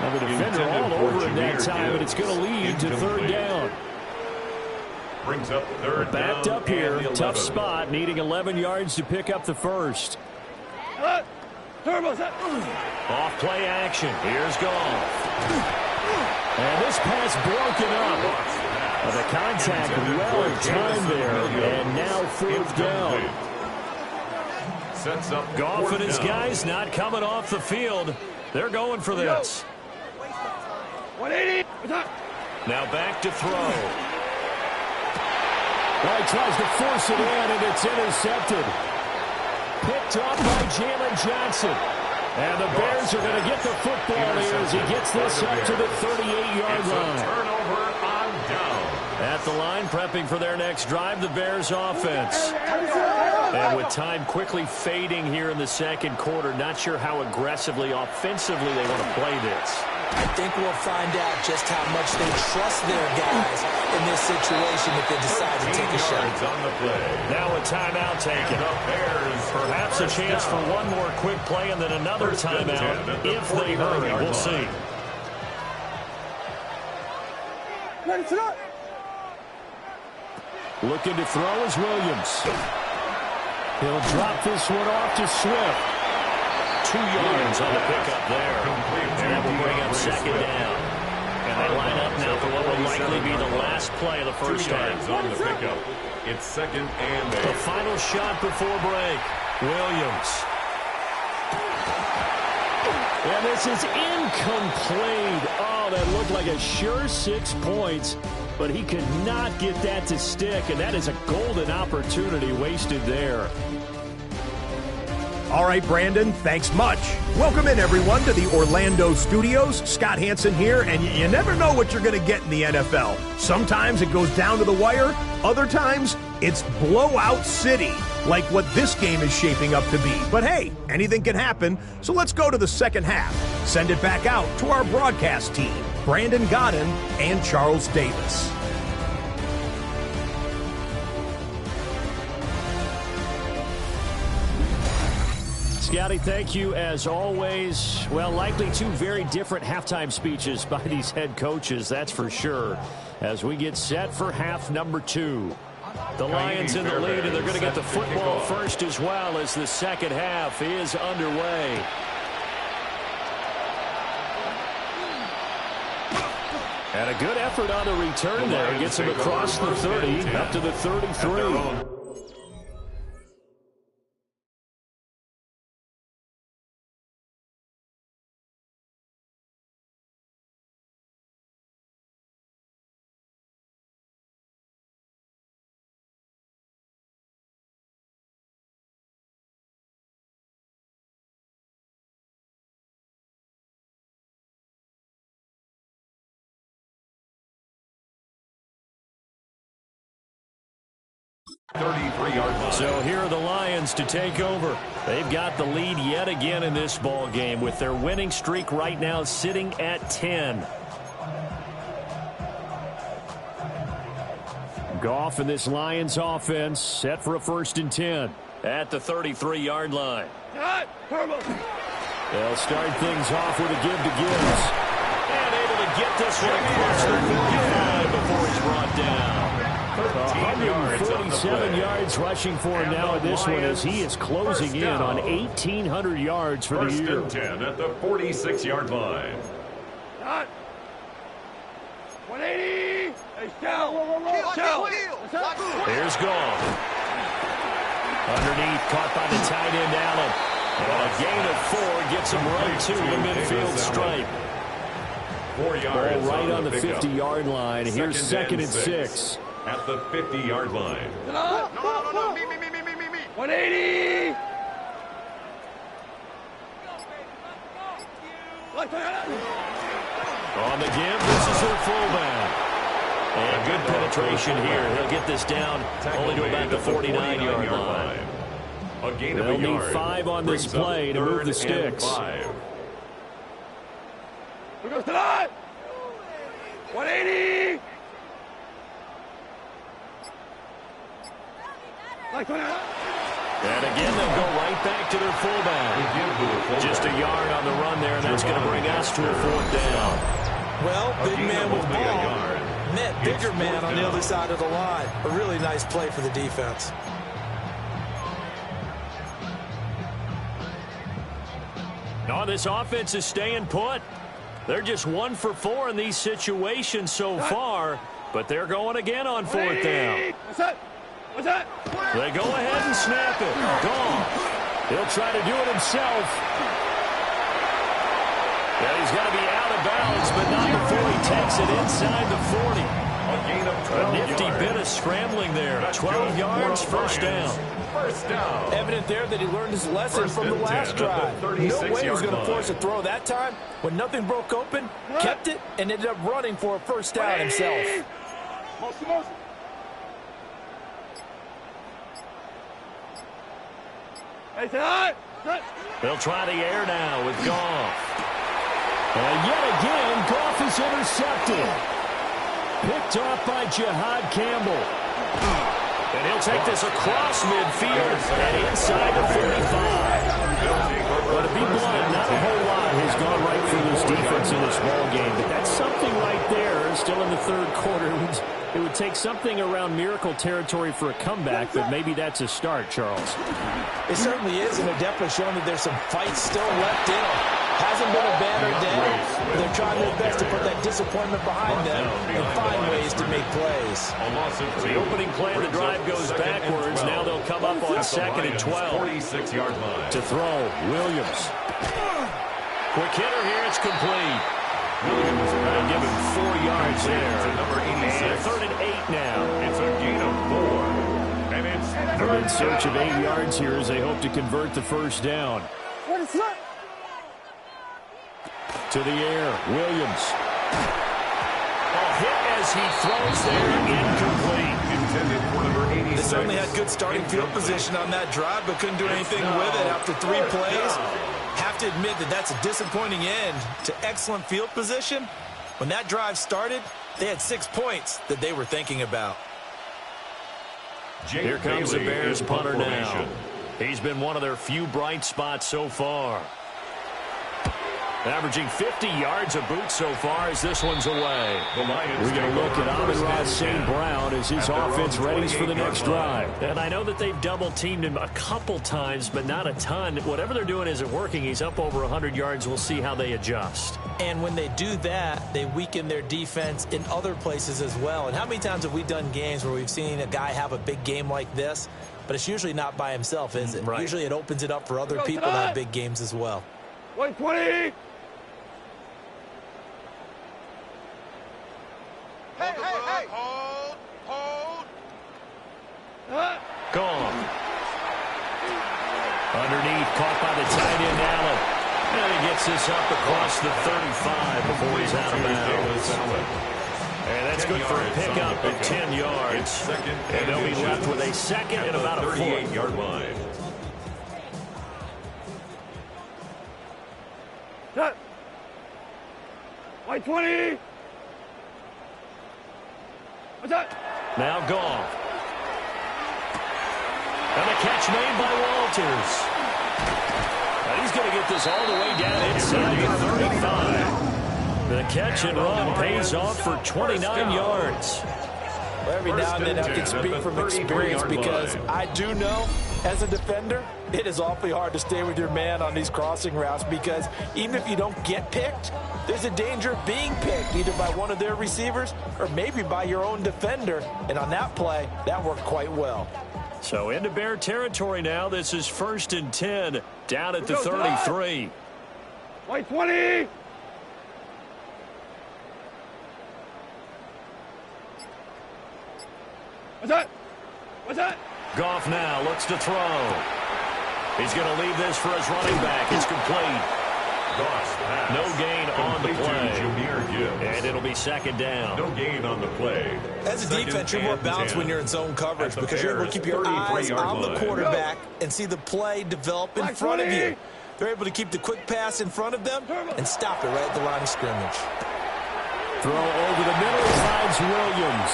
Now the defender all over it that time, and it's going to lead to 3rd down. Brings up 3rd down. Backed up here, tough spot, needing 11 yards to pick up the first. Off play action. Here's Goff. And this pass broken up. The contact well timed there, and now 4th down. Sets up Goff and his guys not coming off the field. They're going for this. 180. Now back to throw. Well, he tries to force it in, and it's intercepted. Picked off by Jalen Johnson. And the Bears are going to get the football here as he gets this up to the 38-yard line. Turnover on down. At the line, prepping for their next drive, the Bears offense. And with time quickly fading here in the 2nd quarter, not sure how aggressively, offensively they want to play this. I think we'll find out just how much they trust their guys in this situation if they decide to take a shot. On the play. Now a timeout taken. Perhaps a chance for one more quick play and then another timeout if they hurry. We'll see. Looking to throw is Williams. He'll drop this one off to Swift. 2 yards on the pickup there. And that will bring up 2nd down. And they line up now for what will likely be the last play of the first half. On the pickup. It's 2nd and 8. The final shot before break. Williams. And this is incomplete. Oh, that looked like a sure 6 points. But he could not get that to stick. And that is a golden opportunity wasted there. All right, Brandon, thanks much. Welcome in, everyone, to the Orlando studios. Scott Hansen here, and you never know what you're going to get in the NFL. Sometimes it goes down to the wire. Other times, it's blowout city, like what this game is shaping up to be. But hey, anything can happen, so let's go to the 2nd half. Send it back out to our broadcast team, Brandon Godden and Charles Davis. Scotty, thank you as always. Well, likely 2 very different halftime speeches by these head coaches, that's for sure, as we get set for half number 2. The Lions in the lead, and they're going to get the football first as well as the 2nd half is underway. And a good effort on the return there. Gets him across the 30, up to the 33. So here are the Lions to take over. They've got the lead yet again in this ball game with their winning streak right now sitting at 10. Goff and this Lions offense set for a 1st and 10 at the 33-yard line. They'll start things off with a give to Gibbs. And able to get this one across the 45 before he's brought down. 147 yards rushing for him now in this one as he is closing in on 1,800 yards for the year. 1st and 10 at the 46-yard line. 180. Here's Goff. Underneath, caught by the tight end Allen. And a gain of 4 gets him right to the midfield stripe. 4 yards. Ball right on the 50-yard line. Here's second and 6. At the 50-yard line. No, 180. On the give, this is their fullback. And good penetration here. He'll get this down only to about the 49-yard line. A gain of They'll a yard. need 5 on this play to move the sticks. 180. And again, they'll go right back to their fullback. Just a yard on the run there, and that's going to bring us to a 4th down. Well, big man with ball met bigger man on the other side of the line. A really nice play for the defense. No, this offense is staying put. They're just 1 for 4 in these situations so far, but they're going again on 4th down. What's that? They go ahead and snap it. Gone. He'll try to do it himself. Yeah, he's got to be out of bounds, but not before he takes it inside the 40. A nifty bit of scrambling there. 12 yards, first down. Evident there that he learned his lesson from the last drive. No way he was going to force a throw that time. When nothing broke open, kept it, and ended up running for a first down himself. They'll try the air now with Goff. And yet again, Goff is intercepted. Picked off by Jihad Campbell. And he'll take this across midfield and inside the 45. But to be blunt, not a whole lot has gone right for this defense in this ball game. But that's something right there, still in the 3rd quarter. It would take something around miracle territory for a comeback, but maybe that's a start, Charles. It certainly is, and they're definitely showing that there's some fight still left in them. Hasn't been a banner day. They're trying their best to put that disappointment behind them and find ways to make plays. The opening play of the drive goes backwards. Now they'll come up on 2nd and 12. 46-yard line. To throw, Williams. Quick hitter here, it's complete. Williams will give him 4 yards there. Number 86. And 3rd and 8 now. It's a gain of 4. And it's They're in search of 8 yards here as they hope to convert the first down. What is that? To the air, Williams. A hit as he throws there, incomplete. intended for number 86. They certainly had good starting field position on that drive, but couldn't do anything with it after 3 plays. Have to admit that that's a disappointing end to excellent field position. When that drive started, they had 6 points that they were thinking about. Here comes the Bears punter now. He's been one of their few bright spots so far. Averaging 50 yards a boot so far as this one's away. We're going to look at Amon-Ra St. Brown as his offense readies for the next drive. And I know that they've double-teamed him a couple times, but not a ton. Whatever they're doing isn't working. He's up over 100 yards. We'll see how they adjust. And when they do that, they weaken their defense in other places as well. And how many times have we done games where we've seen a guy have a big game like this, but it's usually not by himself, is it? Right. Usually it opens it up for other people to have big games as well. 120. Hey. Hold. Gone. Underneath, caught by the tight end, Allen. And he gets this up across the 35 before he's out of bounds. And that's good for a pickup at 10 yards. And they'll be left with a second and about a 38-yard line. Cut. 120. What's that? Now gone. And a catch made by Walters. And he's going to get this all the way down inside the 35. The catch and run pays off for 29 yards. Well, every now and then I can speak from experience because I do know, as a defender, it is awfully hard to stay with your man on these crossing routes because even if you don't get picked, there's a danger of being picked either by one of their receivers or maybe by your own defender. And on that play, that worked quite well. So into Bear territory now. This is 1st and 10 down at the 33. 120. What's that? What's that? Goff now looks to throw. He's going to leave this for his running back. It's complete. No gain on the play. And it'll be second down. No gain on the play. As a defense, you're more balanced when you're in zone coverage because you're able to keep your eyes on the quarterback and see the play develop in front of you. They're able to keep the quick pass in front of them and stop it right at the line of scrimmage. Throw over the middle, finds Williams.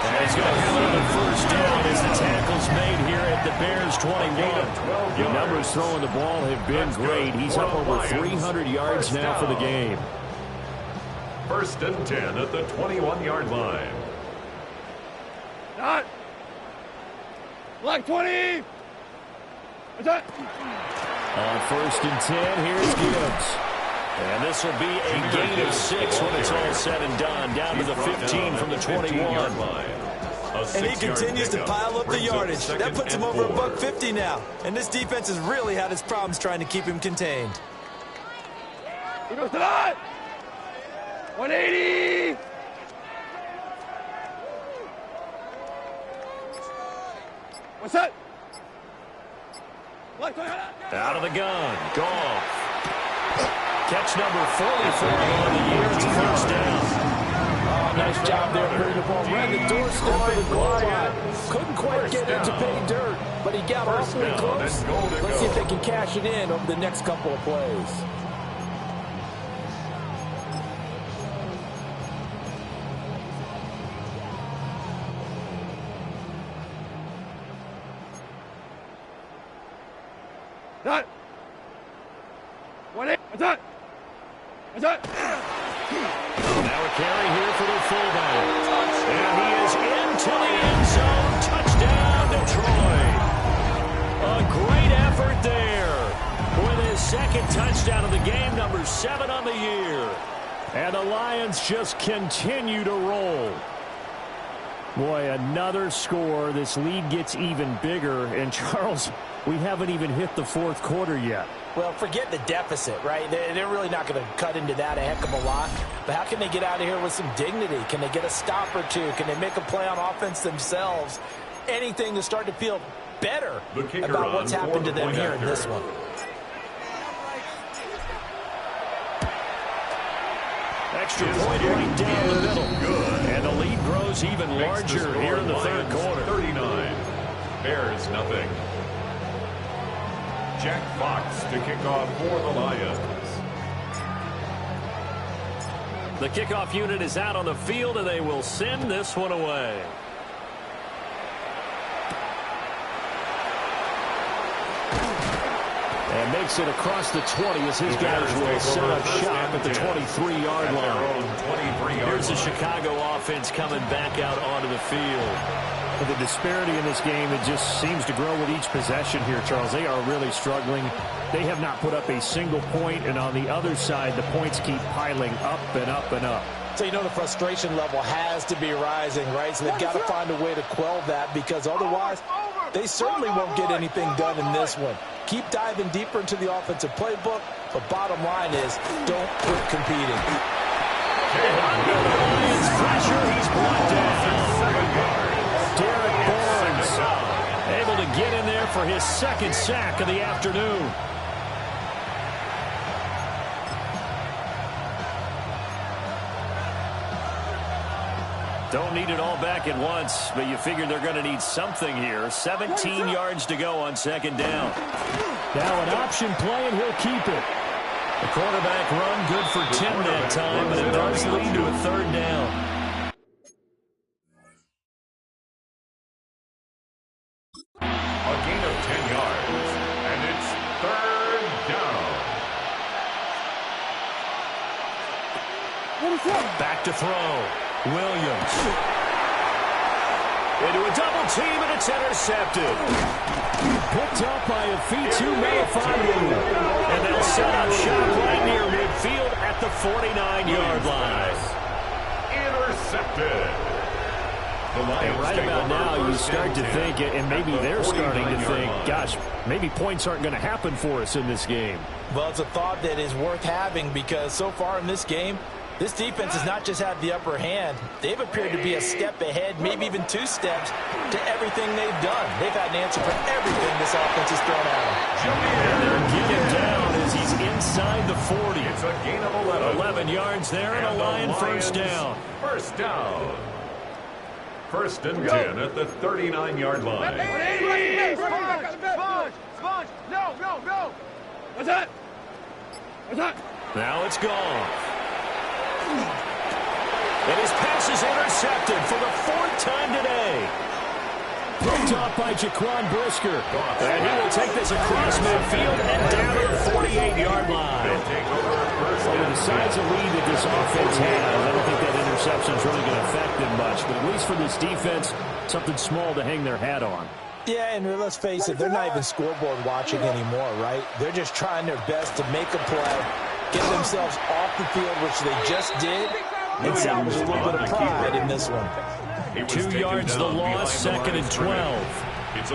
And he's going to have another first down as the tackle's made here at the Bears 21. The numbers throwing the ball have been great. He's up over 300 yards now for the game. First and 10 at the 21-yard line. Not. Black 20. What's that? On first and 10, here's Gibbs. And this will be a gain of 6 when it's all said and done. Down to the 15 from the 21. And he continues to pile up the yardage. That puts him over $150 now. And this defense has really had its problems trying to keep him contained. He goes to that. 180. What's that? Out of the gun. Goff. Catch number 44 on the year. It's a first down. Nice job there putting the ball right at the doorstep of the goal line. Couldn't quite get it to pay dirt, but he got awfully close. Let's see if they can cash it in over the next couple of plays. That. What's that? What's that? Now a carry here for the fullback. And he is into the end zone. Touchdown, Detroit. A great effort there with his second touchdown of the game, number 7 on the year. And the Lions just continue to roll. Boy, another score. This lead gets even bigger. And, Charles, we haven't even hit the fourth quarter yet. Well, forget the deficit, right? They're really not going to cut into that a heck of a lot. But how can they get out of here with some dignity? Can they get a stop or two? Can they make a play on offense themselves? Anything to start to feel better about what's happened to them here in this one. Extra point right down the middle. Good. And the lead grows even larger here in the third quarter. 39. Bears nothing. Jack Fox to kick off for the Lions. The kickoff unit is out on the field, and they will send this one away. And makes it across the 20 as his guys will set up shop at the 23-yard line. Here's the Chicago offense coming back out onto the field. But the disparity in this game, it just seems to grow with each possession here, Charles. They are really struggling. They have not put up a single point, and on the other side, the points keep piling up and up and up. So you know the frustration level has to be rising, right? So they've got to find a way to quell that, because otherwise they certainly won't get anything done in this one. Keep diving deeper into the offensive playbook, but bottom line is don't quit competing. Under the Lions' pressure, he's brought down. Derek Barnes able to get in there for his second sack of the afternoon. Don't need it all back at once, but you figure they're going to need something here. 17 yards to go on second down. Now an option play, and he'll keep it. The quarterback run good for 10 that time, but it does lead to a third down. A gain of 10 yards, and it's third down. Back to throw. Williams. Into a double team, and it's intercepted. Picked up by Afitu Melifonwu. And they'll set up shop right near midfield at the 49-yard line. Intercepted. And right about now, you start to think, and maybe they're starting to think, gosh, maybe points aren't going to happen for us in this game. Well, it's a thought that is worth having, because so far in this game, This defense has not just had the upper hand. They've appeared to be a step ahead, maybe even 2 steps, to everything they've done. They've had an answer for everything this offense has thrown at them. And they're getting down as he's inside the 40. It's a gain of 11. 11 yards there and a Lion first down. First down. First and 10 at the 39-yard line. Sponge! No! What's that? Now it's gone. And his pass is intercepted for the 4th time today. Picked off by Jaquan Brisker. And he will take this across midfield and down to the 48-yard line. With the size of lead that this offense has, I don't think that interception is really going to affect them much. But at least for this defense, something small to hang their hat on. Yeah, and let's face it, they're not even scoreboard watching anymore, right? They're just trying their best to make a play, get themselves off the field, which they just did, and salvage a little bit of pride in this one. 2 yards the loss, 2nd and 12.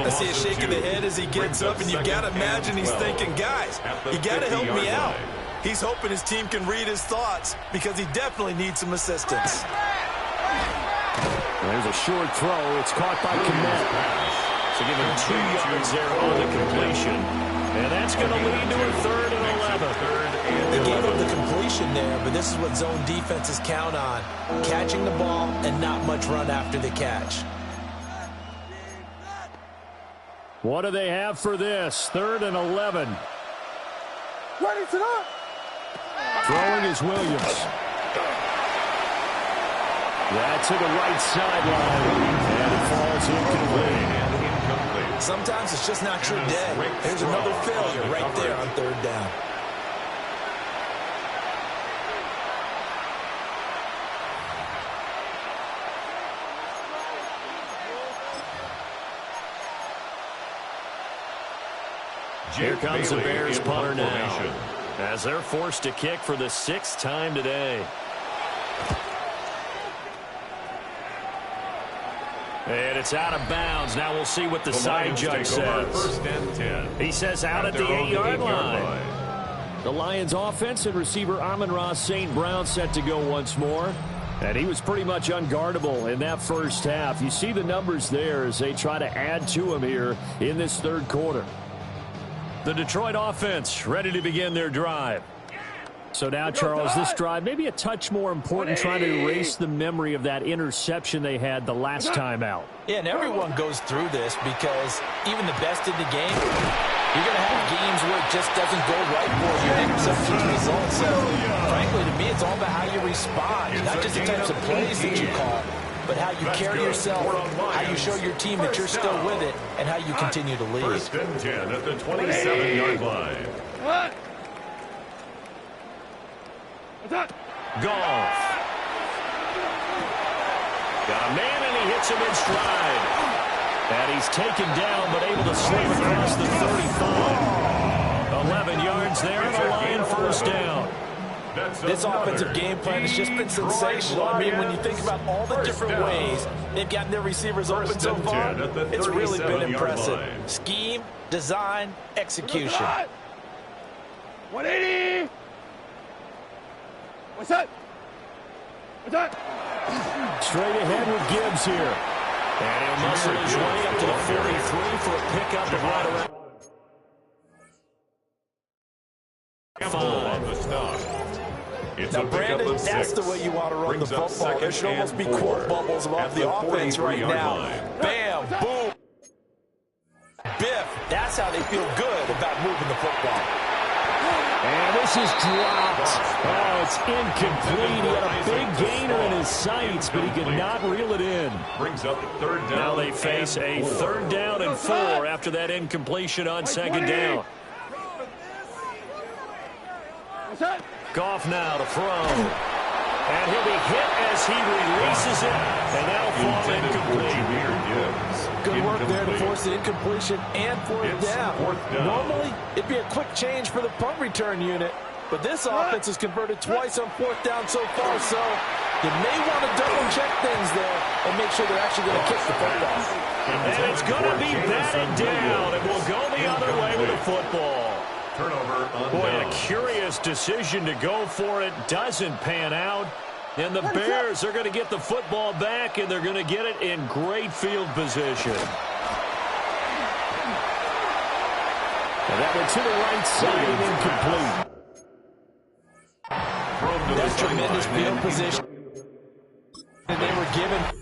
I see a shake of the head as he gets up, and you got to imagine he's thinking, guys, you got to help me out. He's hoping his team can read his thoughts because he definitely needs some assistance. There's a short throw. It's caught by Kmet. So give him 2 yards there on the completion. And that's going to lead to a 3rd and 11. They gave up the completion there, but this is what zone defenses count on. Catching the ball and not much run after the catch. What do they have for this? 3rd and 11. Ready to go! Throwing is Williams. That's to the right sideline. And it falls incomplete. Sometimes it's just not your day. There's another failure right there on 3rd down. Here comes the Bears punter now, as they're forced to kick for the 6th time today. And it's out of bounds. Now we'll see what the side judge says. First and 10. He says out at the 8-yard line. The Lions offense and receiver Amon-Ra St. Brown set to go once more. And he was pretty much unguardable in that first half. You see the numbers there as they try to add to him here in this 3rd quarter. The Detroit offense ready to begin their drive. So now, Charles, this drive maybe a touch more important, trying to erase the memory of that interception they had the last time out. Yeah, and everyone goes through this because even the best in the game, you're going to have games where it just doesn't go right for you. Interceptions result. So, frankly, to me, it's all about how you respond, not just the types of plays that you call, but how you carry yourself, how you show your team that you're still with it, and how you continue to lead. First and 10 at the 27-yard line. What? Goff. Got a man, and he hits him in stride. And he's taken down, but able to slip across the 35. 11 yards there, and a Lion first down. This offensive game plan has just been sensational. I mean, when you think about all the different ways they've gotten their receivers open so far, it's really been impressive. Scheme, design, execution. 180! What's that? Straight ahead with Gibbs here. And he'll muscle his way up to the 43 for a pickup of right around 5. Now, Brandon, that's the way you want to run the football. There should almost be quote bubbles off the offense right now. Bam, boom, biff. That's how they feel good about moving the football. And this is dropped. Oh, it's incomplete. He had a big gainer in his sights, but he could not reel it in. Brings up 3rd down. Now they face a 3rd down and 4 after that incompletion on 2nd down. Goff now to throw. And he'll be hit as he releases it. And that'll fall incomplete. Good work there to force the incompletion and 4th down. Normally, it'd be a quick change for the punt return unit. But this offense has converted twice on 4th down so far, so you may want to double-check things there and make sure they're actually going to kick the football. And it's going to be batted down, and we'll go the other way with the football. turnover on Boy, down. a curious decision to go for it. Doesn't pan out. And the Bears are going to get the football back, and they're going to get it in great field position. And that went to the right side and incomplete. That's tremendous field position. And they were given.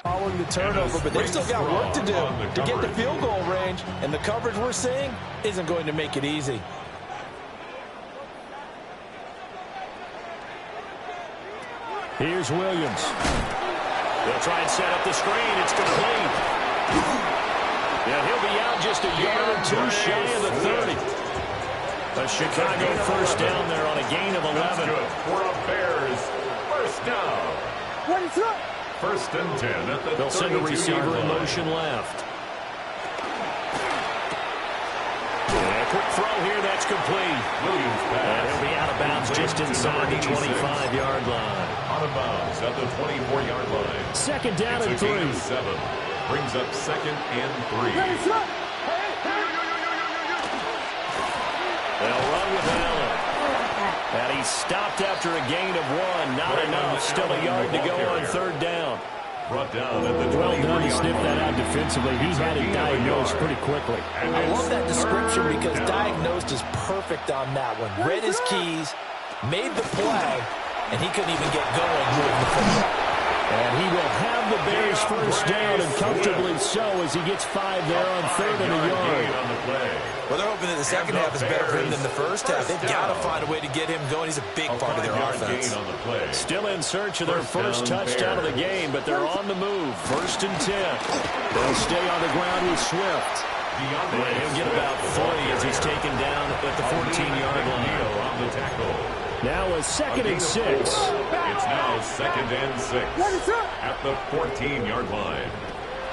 Following the turnover, but they've still got work to do to get the field goal range, and the coverage we're seeing isn't going to make it easy. Here's Williams. They'll try and set up the screen. It's complete. Yeah, he'll be out just a yard or two shy of the 30. A Chicago first down there on a gain of 11. Good for a Bears first down. First and 10 at the 32-yard line. They'll send the receiver in motion left. And a quick throw here, that's complete. Williams pass. And he'll be out of bounds just inside the 25-yard line. Out of bounds at the 24-yard line. Second down and 3. Gain of 7. Brings up second and 3. They'll run with Allen. And he's stopped after a gain of 1. Not enough. Still a yard to go on third down. Brought down at the 23-yard Well done to line. sniff that out defensively. He had it diagnosed pretty quickly. I love that description because diagnosed is perfect on that one. Read his keys, made the play, and he couldn't even get going moving the football. And he will have the Bears first down, and comfortably so, as he gets 5 there on third and a yard. On the play. Well, they're hoping that the second half is better for him than the first half. They've got to find a way to get him going. He's a big part of their offense. On the play. Still in search of their first touchdown of the game, but they're on the move. First and 10. They'll stay on the ground with Swift. And he'll get about 3 as he's taken down at the 14-yard line. On the tackle. Now a second and 6. It's now second and 6 at the 14-yard line.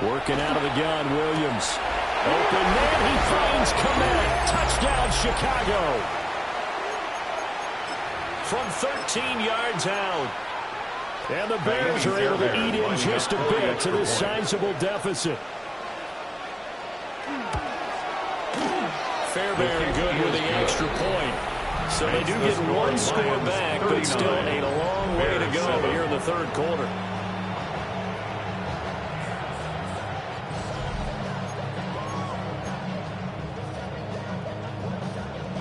Working out of the gun, Williams. Open man, he finds Kmet. Touchdown, Chicago. From 13 yards out. And the Bears are able to eat in just a bit to this sizable deficit. Fairbairn good with the extra point. So they do get one score back, but still a long way to go here in the third quarter.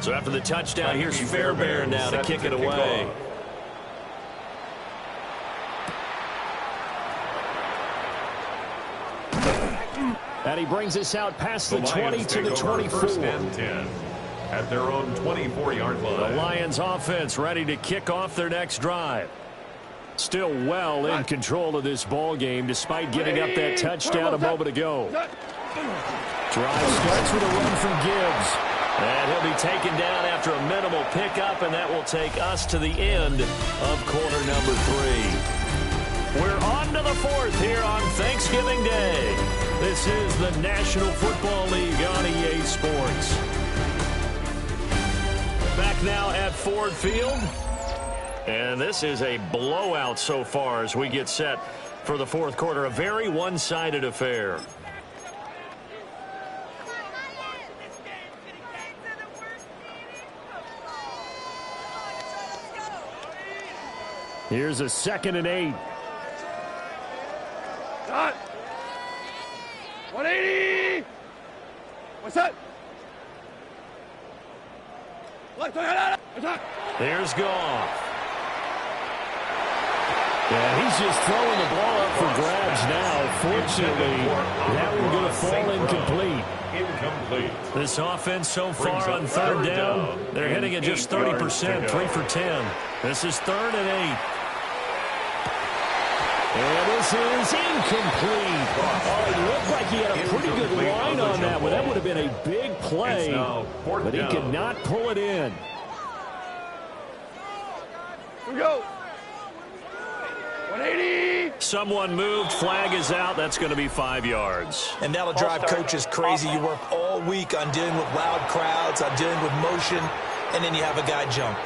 So after the touchdown, here's Fairbairn now to kick it away. And he brings us out past the 20 to the 24. First and 10 at their own 24-yard line. The Lions offense ready to kick off their next drive. Still well in control of this ball game despite giving up that touchdown a moment ago. Drive starts with a run from Gibbs. And he'll be taken down after a minimal pickup, and that will take us to the end of quarter number 3. We're on to the 4th here on Thanksgiving Day. This is the National Football League on EA Sports. Back now at Ford Field. And this is a blowout so far as we get set for the fourth quarter. A very one-sided affair. Here's a 2nd and 8. Done. 180. What's that? There's Goff. Yeah, he's just throwing the ball up for grabs now. Fortunately, that one going to fall incomplete. Incomplete. This offense so far on third down, they're hitting at just 30%, 3 for 10. This is 3rd and 8. And this is incomplete. Oh, it looked like he had a pretty good line on that one. That would have been a big play, but he could not pull it in. Here we go. 180. Someone moved. Flag is out. That's going to be 5 yards. And that'll drive coaches crazy. You work all week on dealing with loud crowds, on dealing with motion, and then you have a guy jump.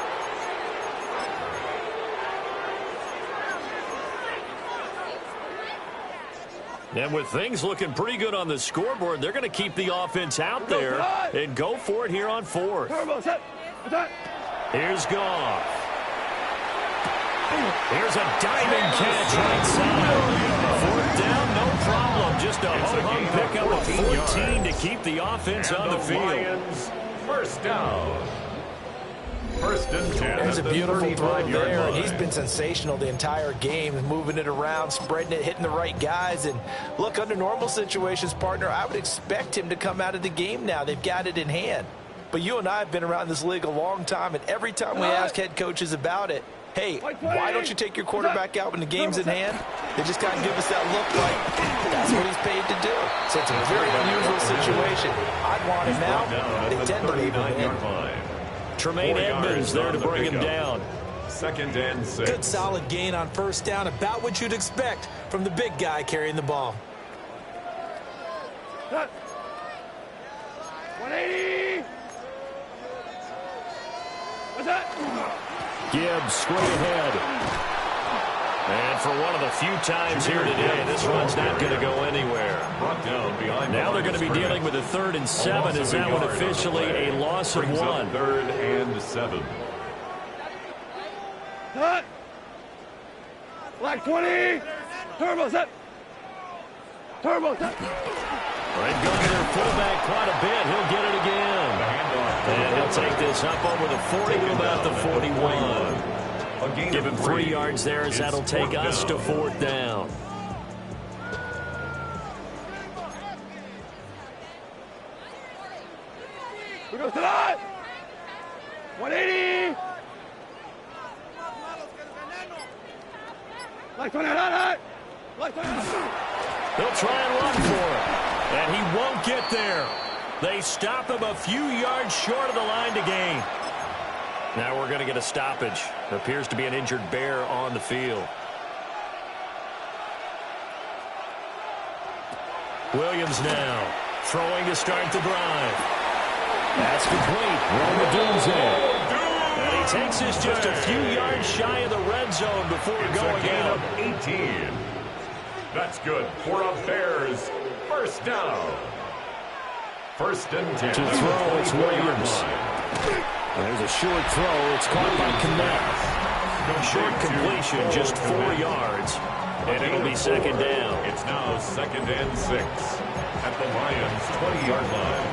And with things looking pretty good on the scoreboard, they're going to keep the offense out there and go for it here on 4th. Here's Goff. Here's a diving catch right side. 4th down, no problem. Just a ho-hum pickup of 14 to keep the offense on the field. Lions, first down. First and 10. There's a beautiful throw there, and he's line. been sensational the entire game, moving it around, spreading it, hitting the right guys. And look, under normal situations, partner, I would expect him to come out of the game now. They've got it in hand. But you and I have been around this league a long time, and every time we ask head coaches about it, hey, why don't you take your quarterback out when the game's in hand? They just kind of give us that look like that's what he's paid to do. So it's a very unusual situation. I'd want him out. They tend to leave him in. Tremaine Edmonds there to bring him down. 2nd and 6. Good solid gain on first down, about what you'd expect from the big guy carrying the ball. 180. What's that? Gibbs straight ahead. And for one of the few times here today, this run's not going to go anywhere. Brought down behind Now they're going to be dealing with a 3rd and 7 as that one officially a loss of 1. 3rd and 7. Cut. Black 20. Turbo set. Turbo set. Right, go to their fullback quite a bit. He'll get it again. And he'll take this up over the 40 to about the 41. Give him 3 yards there as that'll take us to 4th down. We go to that. 180. Black 20. Black 20. They'll try and run for it. And he won't get there. They stop him a few yards short of the line to gain. Now we're going to get a stoppage. There appears to be an injured Bear on the field. Williams now throwing to start the drive. That's complete. Roma Dunze. And he takes us just a few yards shy of the red zone before going out. 18. That's good for a Bears first down. 1st and 10. To throw, it's Williams. There's a short throw. It's caught by Kmet. Short completion, just 4 yards. And it'll be 2nd down. It's now 2nd and 6 at the Lions' 20-yard line.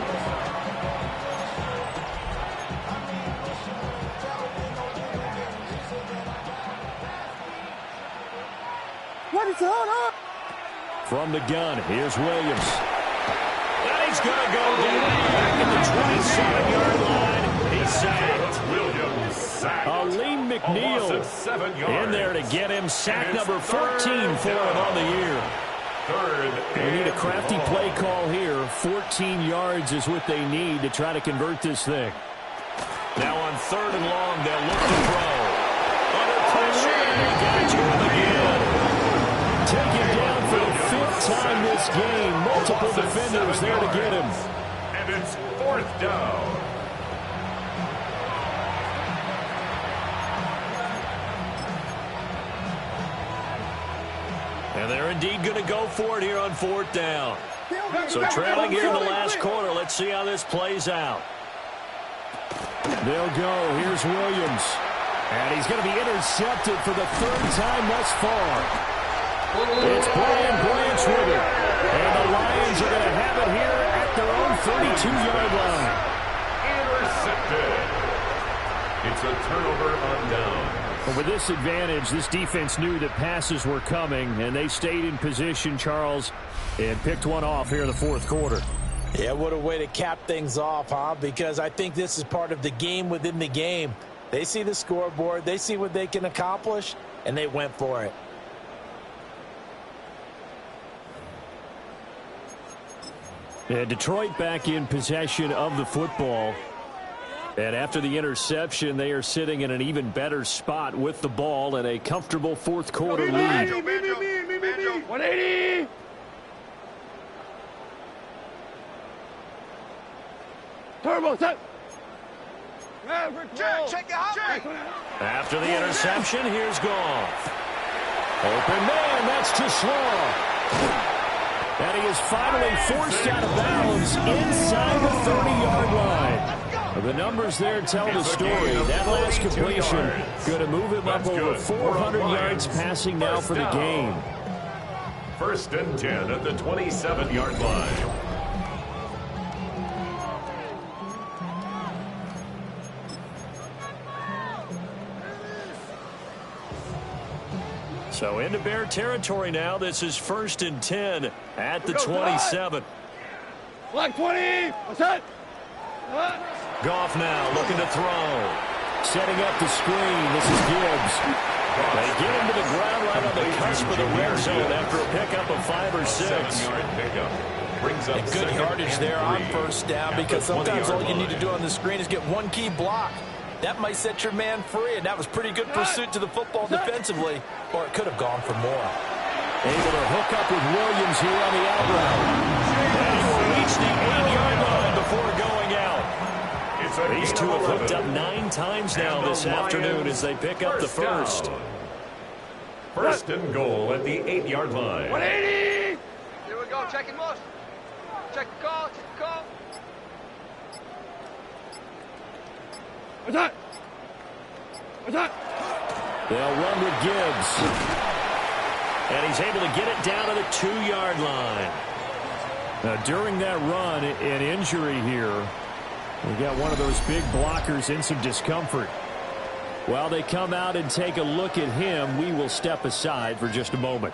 What is going on? From the gun, here's Williams. And he's going to go down back at the 27-yard line. He's sacked. Williams sacked. Aleem McNeil in there to get him sack number 14 for him on the year. 3rd. They need a crafty play call here. 14 yards is what they need to try to convert this thing. Now on 3rd and long, they'll look to throw. Under pressure, and they got to him again. Taken down for the 5th time this game. Multiple defenders there to get him. And it's 4th down. And they're indeed going to go for it here on 4th down. So trailing here in the last quarter. Let's see how this plays out. They'll go. Here's Williams. And he's going to be intercepted for the 3rd time thus far. It's Brian Branch with it. And the Lions are going to have it here at their own 32-yard line. Intercepted. It's a turnover on down. But with this advantage, this defense knew that passes were coming, and they stayed in position, Charles, and picked one off here in the 4th quarter. Yeah, what a way to cap things off, huh? Because I think this is part of the game within the game. They see the scoreboard, they see what they can accomplish, and they went for it. Yeah, Detroit back in possession of the football. And after the interception, they are sitting in an even better spot with the ball and a comfortable fourth quarter lead. 180. Turbo set. Check it out. After the interception, here's Goff. Open man, that's too slow. And he is finally forced out of bounds inside the 30-yard line. The numbers there tell the story. That last completion going to move him up over 400 yards passing now for the game. 1st and 10 at the 27-yard line. So into Bear territory now. This is 1st and 10 at the 27. Black 20. What's that? Goff now looking to throw. Setting up the screen. This is Gibbs. They get him to the ground right on the cusp of the red zone after a pickup of 5 or 6. 7-yard pickup. Brings up good yardage there on 1st down, because sometimes all you need to do on the screen is get one key block. That might set your man free, and that was pretty good pursuit to the football defensively, or it could have gone for more. Able to hook up with Williams here on the out route. And he will reach the 8-yard line before going out. These two have hooked up 9 times now this afternoon as they pick up the first. 1st and goal at the 8-yard line. 180. Here we go. Check it, boss. Check the call. Check the call. What's that? What's that? They'll run with Gibbs. And he's able to get it down to the 2-yard line. Now, during that run, an injury here. We got one of those big blockers in some discomfort. While they come out and take a look at him, we will step aside for just a moment.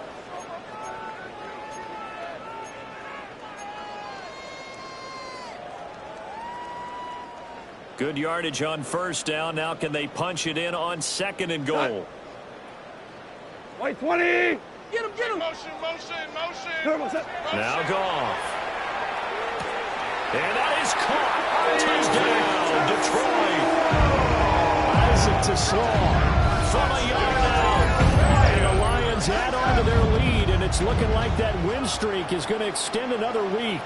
Good yardage on 1st down. Now can they punch it in on 2nd and goal? White 20. Get him, get him. Motion. Turbo set. Now Goff. And that is caught. Touchdown, Detroit. Isaac Tesslaw from a yard out. And the Lions add on to their lead, and it's looking like that win streak is going to extend another week.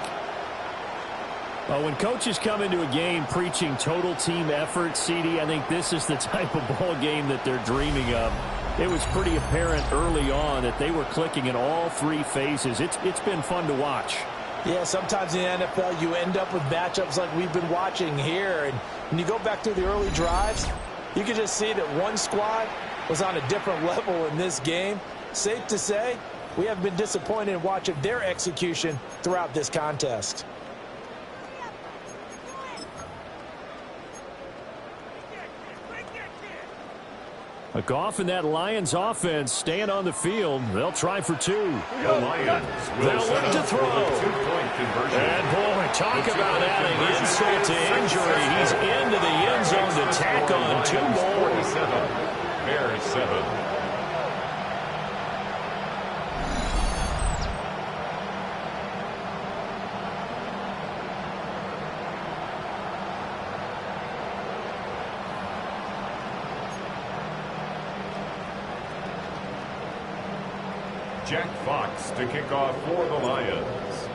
Well, when coaches come into a game preaching total team effort, CD, I think this is the type of ball game that they're dreaming of. It was pretty apparent early on that they were clicking in all 3 phases. It's been fun to watch. Yeah, sometimes in the NFL you end up with matchups like we've been watching here. And when you go back through the early drives, you can just see that one squad was on a different level in this game. Safe to say, we have been disappointed in watching their execution throughout this contest. Goff and that Lions offense staying on the field. They'll try for 2. The Lions will look to throw. Two-point conversion. And boy, talk about adding insult to injury. He's into the end zone to tack on 2 more. 47. Bears 7. Jack Fox to kick off for the Lions.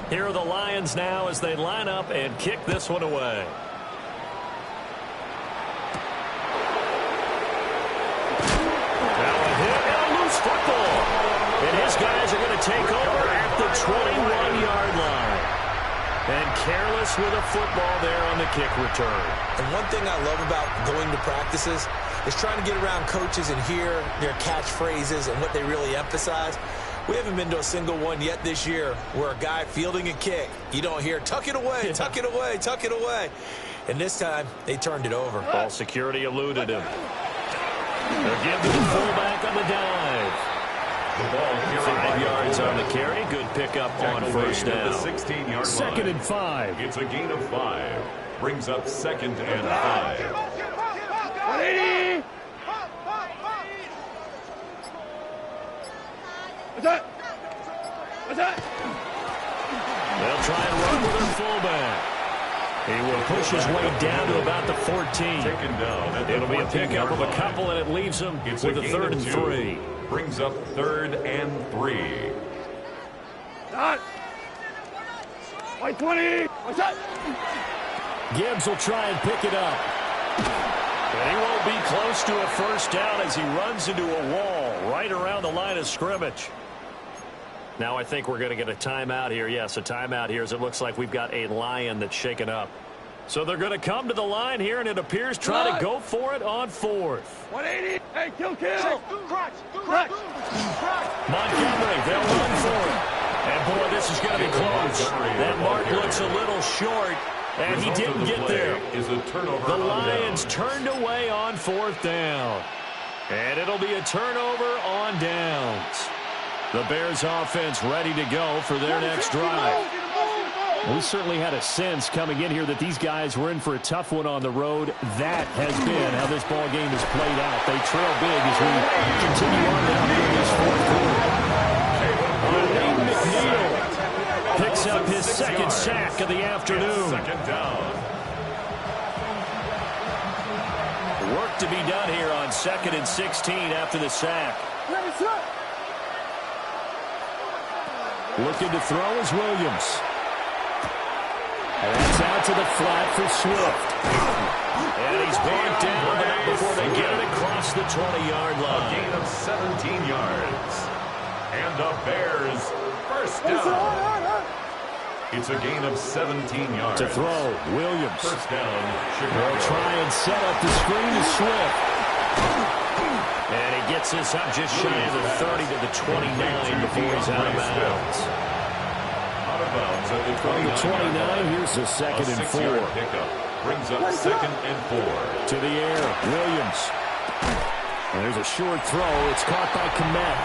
Here are the Lions now as they line up and kick this one away. Now a hit and a loose football. And his guys are going to take over at the 21-yard line. And careless with a football there on the kick return. And one thing I love about going to practices is trying to get around coaches and hear their catchphrases and what they really emphasize. We haven't been to a single one yet this year where a guy fielding a kick, you don't hear, tuck it away, tuck it away, tuck it away. And this time, they turned it over. Ball security eluded him. They'll give to the fullback on the dive. The ball 5 yards on the carry. Good pickup on 1st down. The 16-yard 2nd and 5. It's a gain of 5. Brings up 2nd and 5. 180. What's that? What's that? They'll try and run with their fullback. He will push his way down to about the 14. It'll be a pickup of a couple, and it leaves him with a 3rd and 3. Brings up 3rd and 3. Done. White 20. What's that? Gibbs will try and pick it up. And he won't be close to a first down as he runs into a wall right around the line of scrimmage. Now I think we're going to get a timeout here. Yes, a timeout here as it looks like we've got a Lion that's shaken up. So they're going to come to the line here, and it appears try to go for it on 4th. 180. Hey, kill. Crutch. Montgomery, they'll run for it. And, boy, this is going to be close. That mark looks a little short, and he didn't get there. The Lions turned away on 4th down. And it'll be a turnover on downs. The Bears offense ready to go for their next drive. We certainly had a sense coming in here that these guys were in for a tough one on the road. That has been how this ball game has played out. They trail big as we continue on down here in this 4th quarter. McNeil picks up his 2nd sack of the afternoon. 2nd down. Work to be done here on 2nd and 16 after the sack. Looking to throw is Williams. And that's out to the flat for Swift. And he's brought down before they get it across the 20-yard line. A gain of 17 yards. And the Bears first down. It's a gain of 17 yards. To throw, Williams. First down, Chicago. They'll try and set up the screen to Swift. And he gets this up just shy of the 30 to the 29 before he's out of bounds. Out of bounds at the 29, here's the 2nd and 4. Pickup brings up 2nd and 4. To the air, Williams. And there's a short throw. It's caught by Kmet.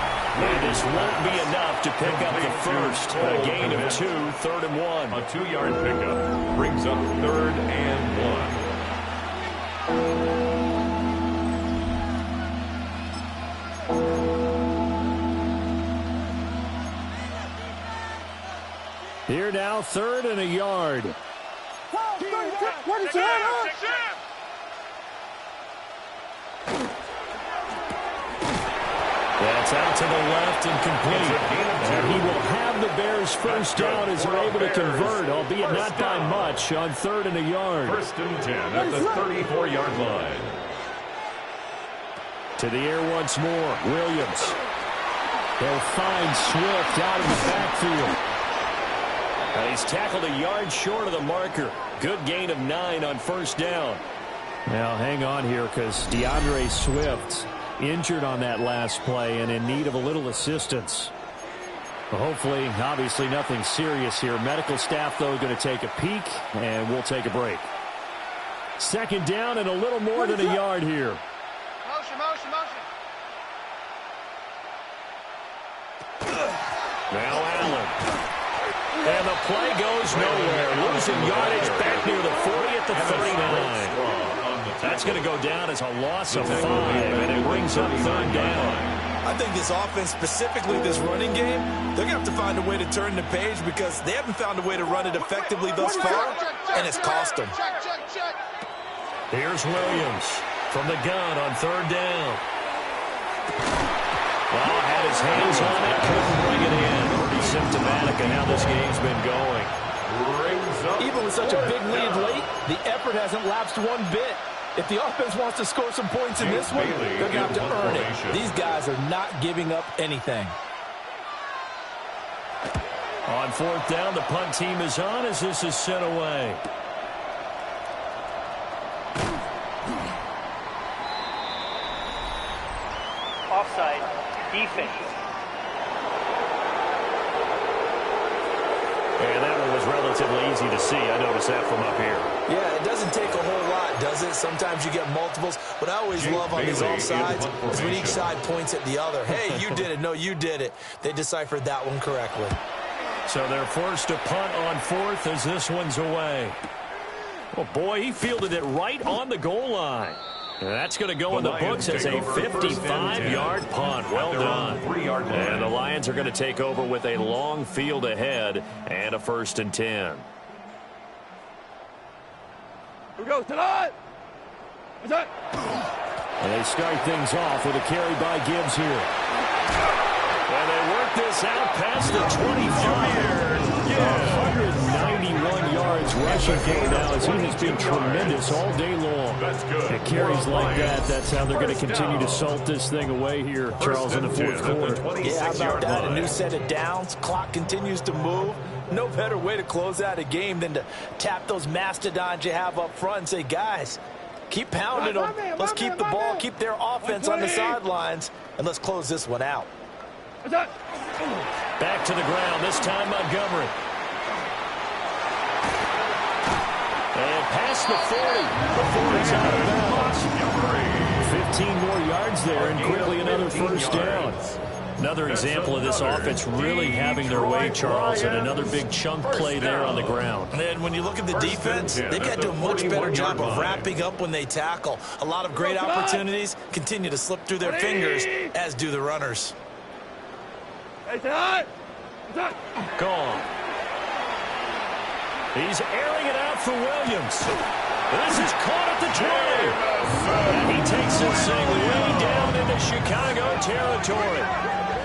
And this won't be enough to pick up the first. A gain of 2, 3rd and 1. A 2-yard pickup brings up 3rd and 1. Here now, 3rd and a yard. That's out to the left and complete. And he will have the Bears first down as they're able to convert, albeit not by much, on 3rd and a yard. 1st and 10 at the 34-yard line. To the air once more, Williams. They'll find Swift out in the backfield. He's tackled a yard short of the marker. Good gain of 9 on first down. Now, hang on here because DeAndre Swift injured on that last play and in need of a little assistance. Well, hopefully, obviously, nothing serious here. Medical staff, though, going to take a peek, and we'll take a break. 2nd down and a little more than a yard here. Motion. Now Allen. And the play goes nowhere. Losing yardage back near the 40 at the 39. That's going to go down as a loss of 5, and it brings up 3rd down. I think this offense, specifically this running game, they're going to have to find a way to turn the page because they haven't found a way to run it effectively thus far, and it's cost them. Here's Williams from the gun on 3rd down. Well, had his hands on it, couldn't bring it in. Pretty symptomatic of how this game's been going. Even with such a big lead late, the effort hasn't lapsed one bit. If the offense wants to score some points in this one, they're going to have to earn it. These guys are not giving up anything. On 4th down, the punt team is on as this is sent away. Offside, defense. And that one was relatively easy to see. I noticed that from up here. Yeah, it doesn't take a whole lot, does it? Sometimes you get multiples. What I always love on these offsides is when each side points at the other. Hey, you did it. No, you did it. They deciphered that one correctly. So they're forced to punt on 4th as this one's away. Oh, boy, he fielded it right on the goal line. And that's going to go in the books as a 55-yard punt. Well done. And the Lions are going to take over with a long field ahead and a 1st and 10. Here we go. Tonight. What's that? And they start things off with a carry by Gibbs here. And they work this out past the 25. 191 yards rushing for him now as he has been tremendous all day long. It carries like that. That's how they're going to continue to salt this thing away here, Charles, in the fourth quarter. Yeah, how about that? A new set of downs. Clock continues to move. No better way to close out a game than to tap those mastodons you have up front and say, guys, keep pounding them. Let's keep the ball, keep their offense on the sidelines, and let's close this one out. Back to the ground, this time Montgomery. And past the 40 before he's out of bounds. 15 more yards there and quickly another first down. Another example of this offense really having their way, Charles, and another big chunk play there on the ground. And when you look at the defense, they've got to do a much better job of wrapping up when they tackle. A lot of great opportunities continue to slip through their fingers, as do the runners. Gone. He's airing it out for Williams. This is caught at the 20. And he takes this thing way down into Chicago territory.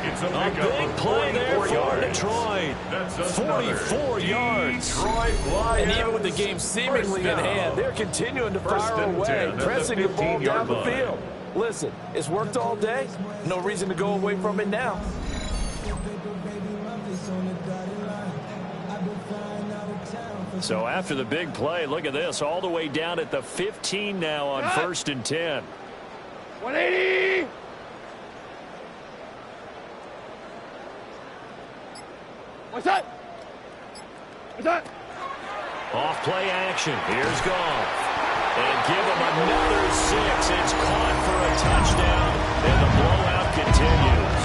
A big play there for Detroit. 44 yards. And even with the game seemingly in hand, they're continuing to fire away, pressing the ball down the field. Listen, it's worked all day. No reason to go away from it now. So after the big play, look at this, all the way down at the 15 now on 1st and 10. 180. What's that? What's that? Off play action. Here's Goff. And give him another 6. It's caught for a touchdown, and the blowout continues.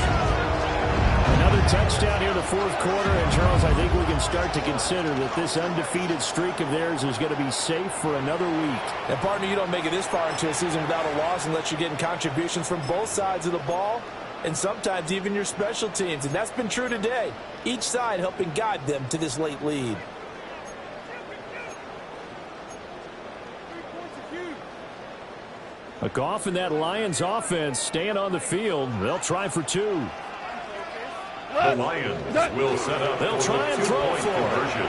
Another touchdown here in the fourth quarter, and Charles, I think we can start to consider that this undefeated streak of theirs is going to be safe for another week. And partner, you don't make it this far into a season without a loss unless you're getting contributions from both sides of the ball, and sometimes even your special teams, and that's been true today. Each side helping guide them to this late lead. A Goff and that Lions offense staying on the field. They'll try for 2. The Lions will set up. They'll try and throw for conversion.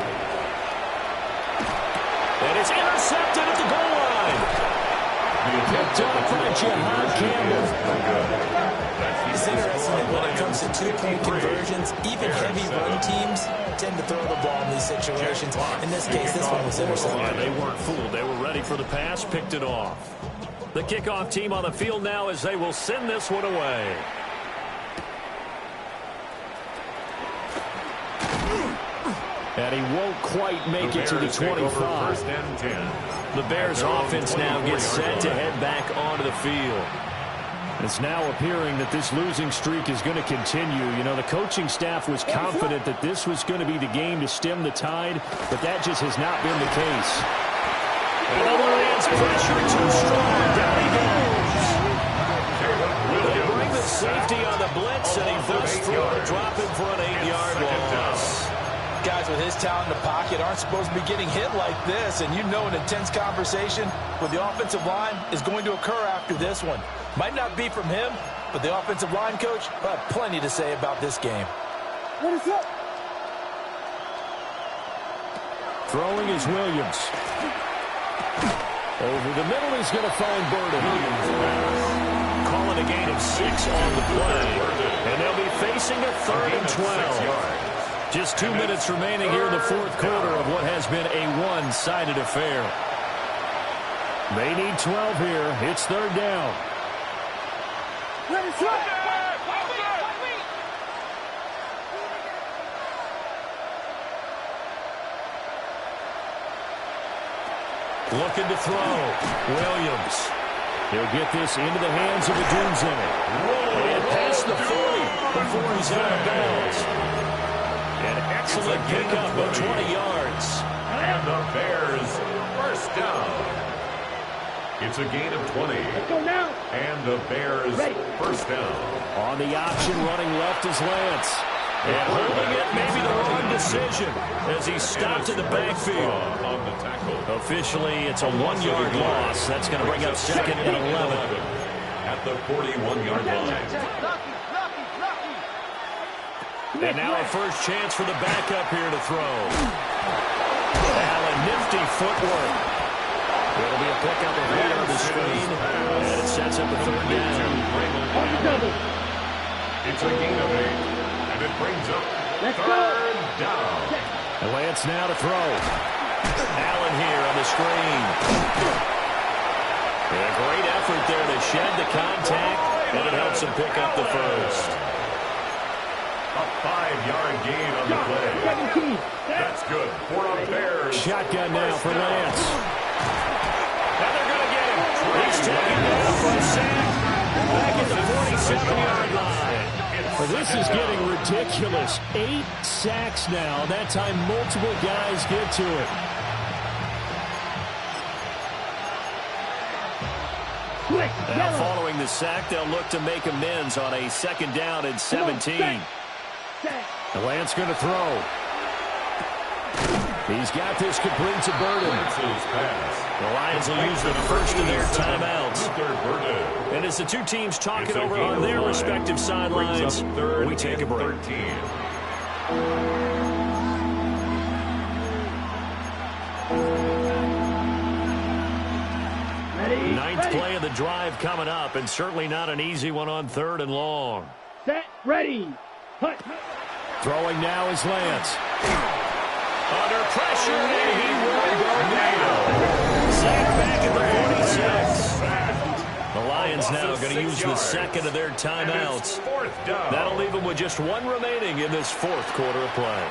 And it's intercepted at the goal line. Picked up by Jihad Campbell. It's interesting that when it comes to two-point conversions, even heavy run teams tend to throw the ball in these situations. In this case, this one was intercepted. They weren't fooled. They were ready for the pass, picked it off. The kickoff team on the field now as they will send this one away. And he won't quite make it to the 25. The Bears offense now gets set to head back onto the field. It's now appearing that this losing streak is going to continue. You know, the coaching staff was confident that this was going to be the game to stem the tide, but that just has not been the case. Another man's pressure too strong. Down he goes. They bring the safety on the blitz, and he bursts through to drop him for an 8-yard loss. Guys with his talent in the pocket aren't supposed to be getting hit like this, and you know an intense conversation with the offensive line is going to occur after this one. Might not be from him, but the offensive line coach will have plenty to say about this game. What is that? Throwing is Williams. Over the middle, he's going to find Burden. Calling a gain of 6 on the play. And they'll be facing a 3rd and 12. Just 2 minutes remaining here in the fourth quarter of what has been a one-sided affair. They need 12 here. It's 3rd down. Looking to throw. Williams. He'll get this into the hands of Odunze. And past the 40 before he's out of bounds. An excellent pickup of 20 yards. And the Bears first down. It's a gain of 20. And the Bears first down. On the option, running left is Lance. And holding it, maybe the wrong decision as he stopped in the backfield. On the tackle. Officially, it's a 1-yard loss. That's going to bring up second and 11. At the 41-yard line. And now a first chance for the backup here to throw. Allen, nifty footwork. It'll be a pickup of 8 on the screen, and it sets up a third down. It's a gain of 8. And it brings up third down. And Lance now to throw. Allen here on the screen. And a great effort there to shed the contact, and it helps him pick up the first. A 5-yard gain on the play. That's good for a Bears. Shotgun now for Lance. And they're going to get him. He's taken down for a sack. Back at the 47-yard line. Well, this is getting ridiculous. 8 sacks now. That time multiple guys get to it. Now following the sack, they'll look to make amends on a second down and 17. And Lance going to throw. He's got this complete to Burden. The Lions will use the first of their timeouts. And as the two teams talk it over on their respective sidelines, we take a break. Ninth play of the drive coming up, and certainly not an easy one on 3rd and long. Set, ready, hut. Throwing now is Lance. Under pressure, and he will go down. Sacked back at the 46. The Lions now going to use the second of their timeouts. That'll leave them with just 1 remaining in this 4th quarter of play.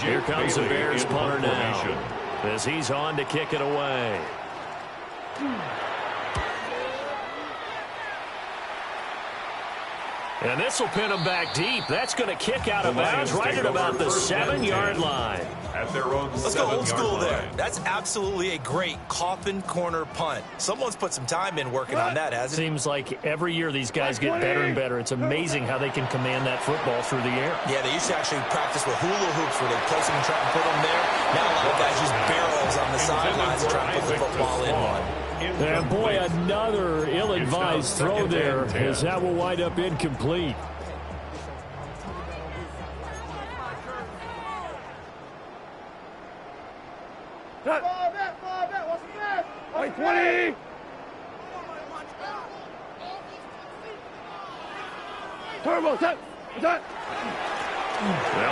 Here comes the Bears punter now as he's on to kick it away. And this will pin them back deep. That's going to kick out of bounds right at about the 7-yard line. At their own Let's go old school there. line. That's absolutely a great coffin corner punt. Someone's put some time in working on that, hasn't it? Seems like every year these guys get better and better. It's amazing how they can command that football through the air. Yeah, they used to actually practice with hula hoops where they place them and try and put them there. Now a lot of guys use barrels on the sidelines to try and put the football in one. And boy, another ill-advised throw there as that will wind up incomplete. Wait, 20. Turbo, set. They'll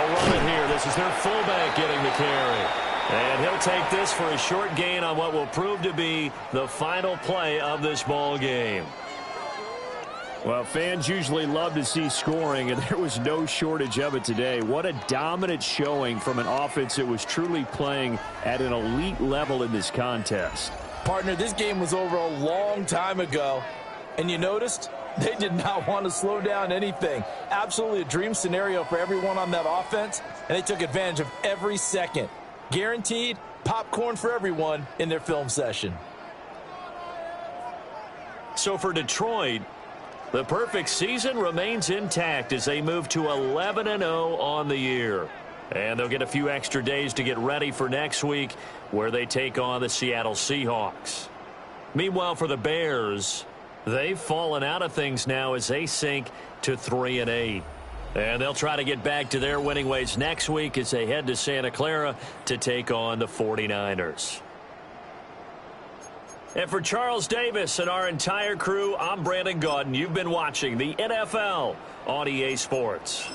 run it here. This is their fullback getting the carry. And he'll take this for a short gain on what will prove to be the final play of this ball game. Well, fans usually love to see scoring, and there was no shortage of it today. What a dominant showing from an offense that was truly playing at an elite level in this contest. Partner, this game was over a long time ago, and you noticed they did not want to slow down anything. Absolutely a dream scenario for everyone on that offense, and they took advantage of every second. Guaranteed popcorn for everyone in their film session. So for Detroit, the perfect season remains intact as they move to 11-0 on the year. And they'll get a few extra days to get ready for next week where they take on the Seattle Seahawks. Meanwhile, for the Bears, they've fallen out of things now as they sink to 3-8. And they'll try to get back to their winning ways next week as they head to Santa Clara to take on the 49ers. And for Charles Davis and our entire crew, I'm Brandon Gaudin. You've been watching the NFL on EA Sports.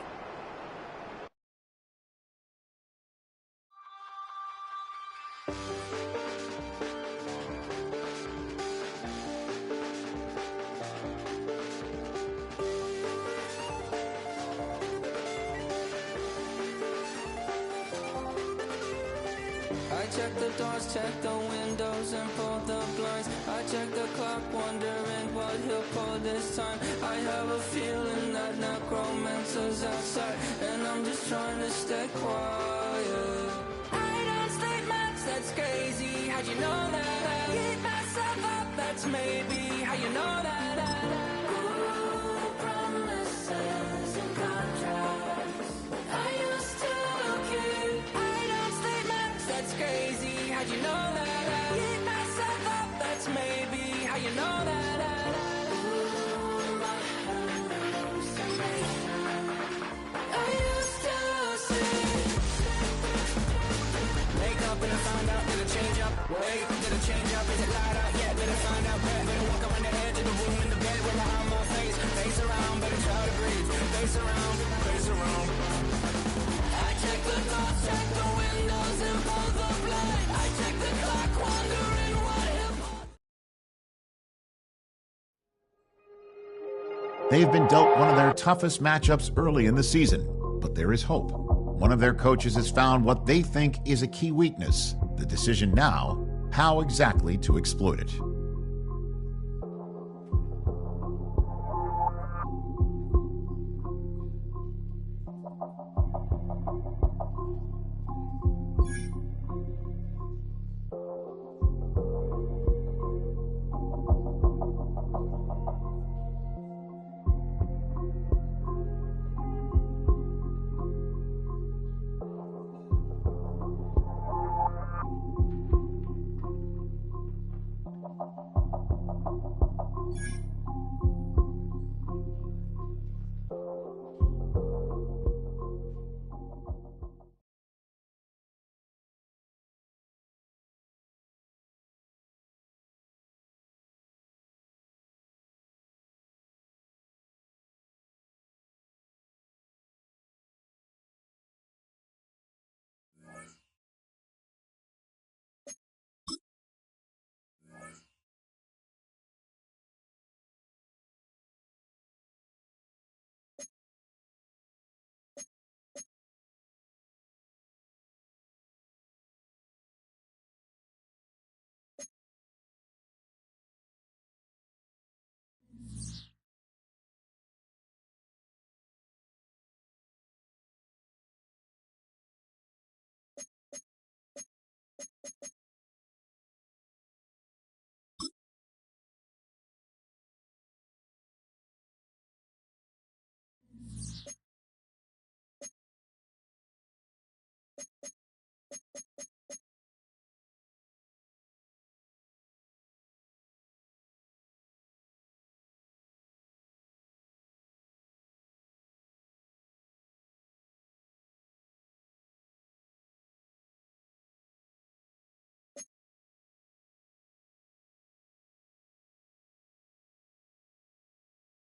I check the doors, check the windows, and pull the blinds. I check the clock, wondering what he'll pull this time. I have a feeling that necromancer's outside, and I'm just trying to stay quiet. I don't sleep much, that's crazy. How'd you know that? Keep myself up, that's maybe how you know that. how'd you know that? I beat myself up, that's maybe how you know that. Ooh, my hallucination. I used to see. Wake up and I found out, did it change up? Wake up, did it change up? Is it light out? Yeah, did it find out? Better walk around the edge of the room in the bed with my arm on face. Face around, better try to breathe. Face around, face around. I check the doors, check the windows and pull the blind. I check the clock, wondering what hit. They've been dealt one of their toughest matchups early in the season, but there is hope. One of their coaches has found what they think is a key weakness. The decision now, how exactly to exploit it.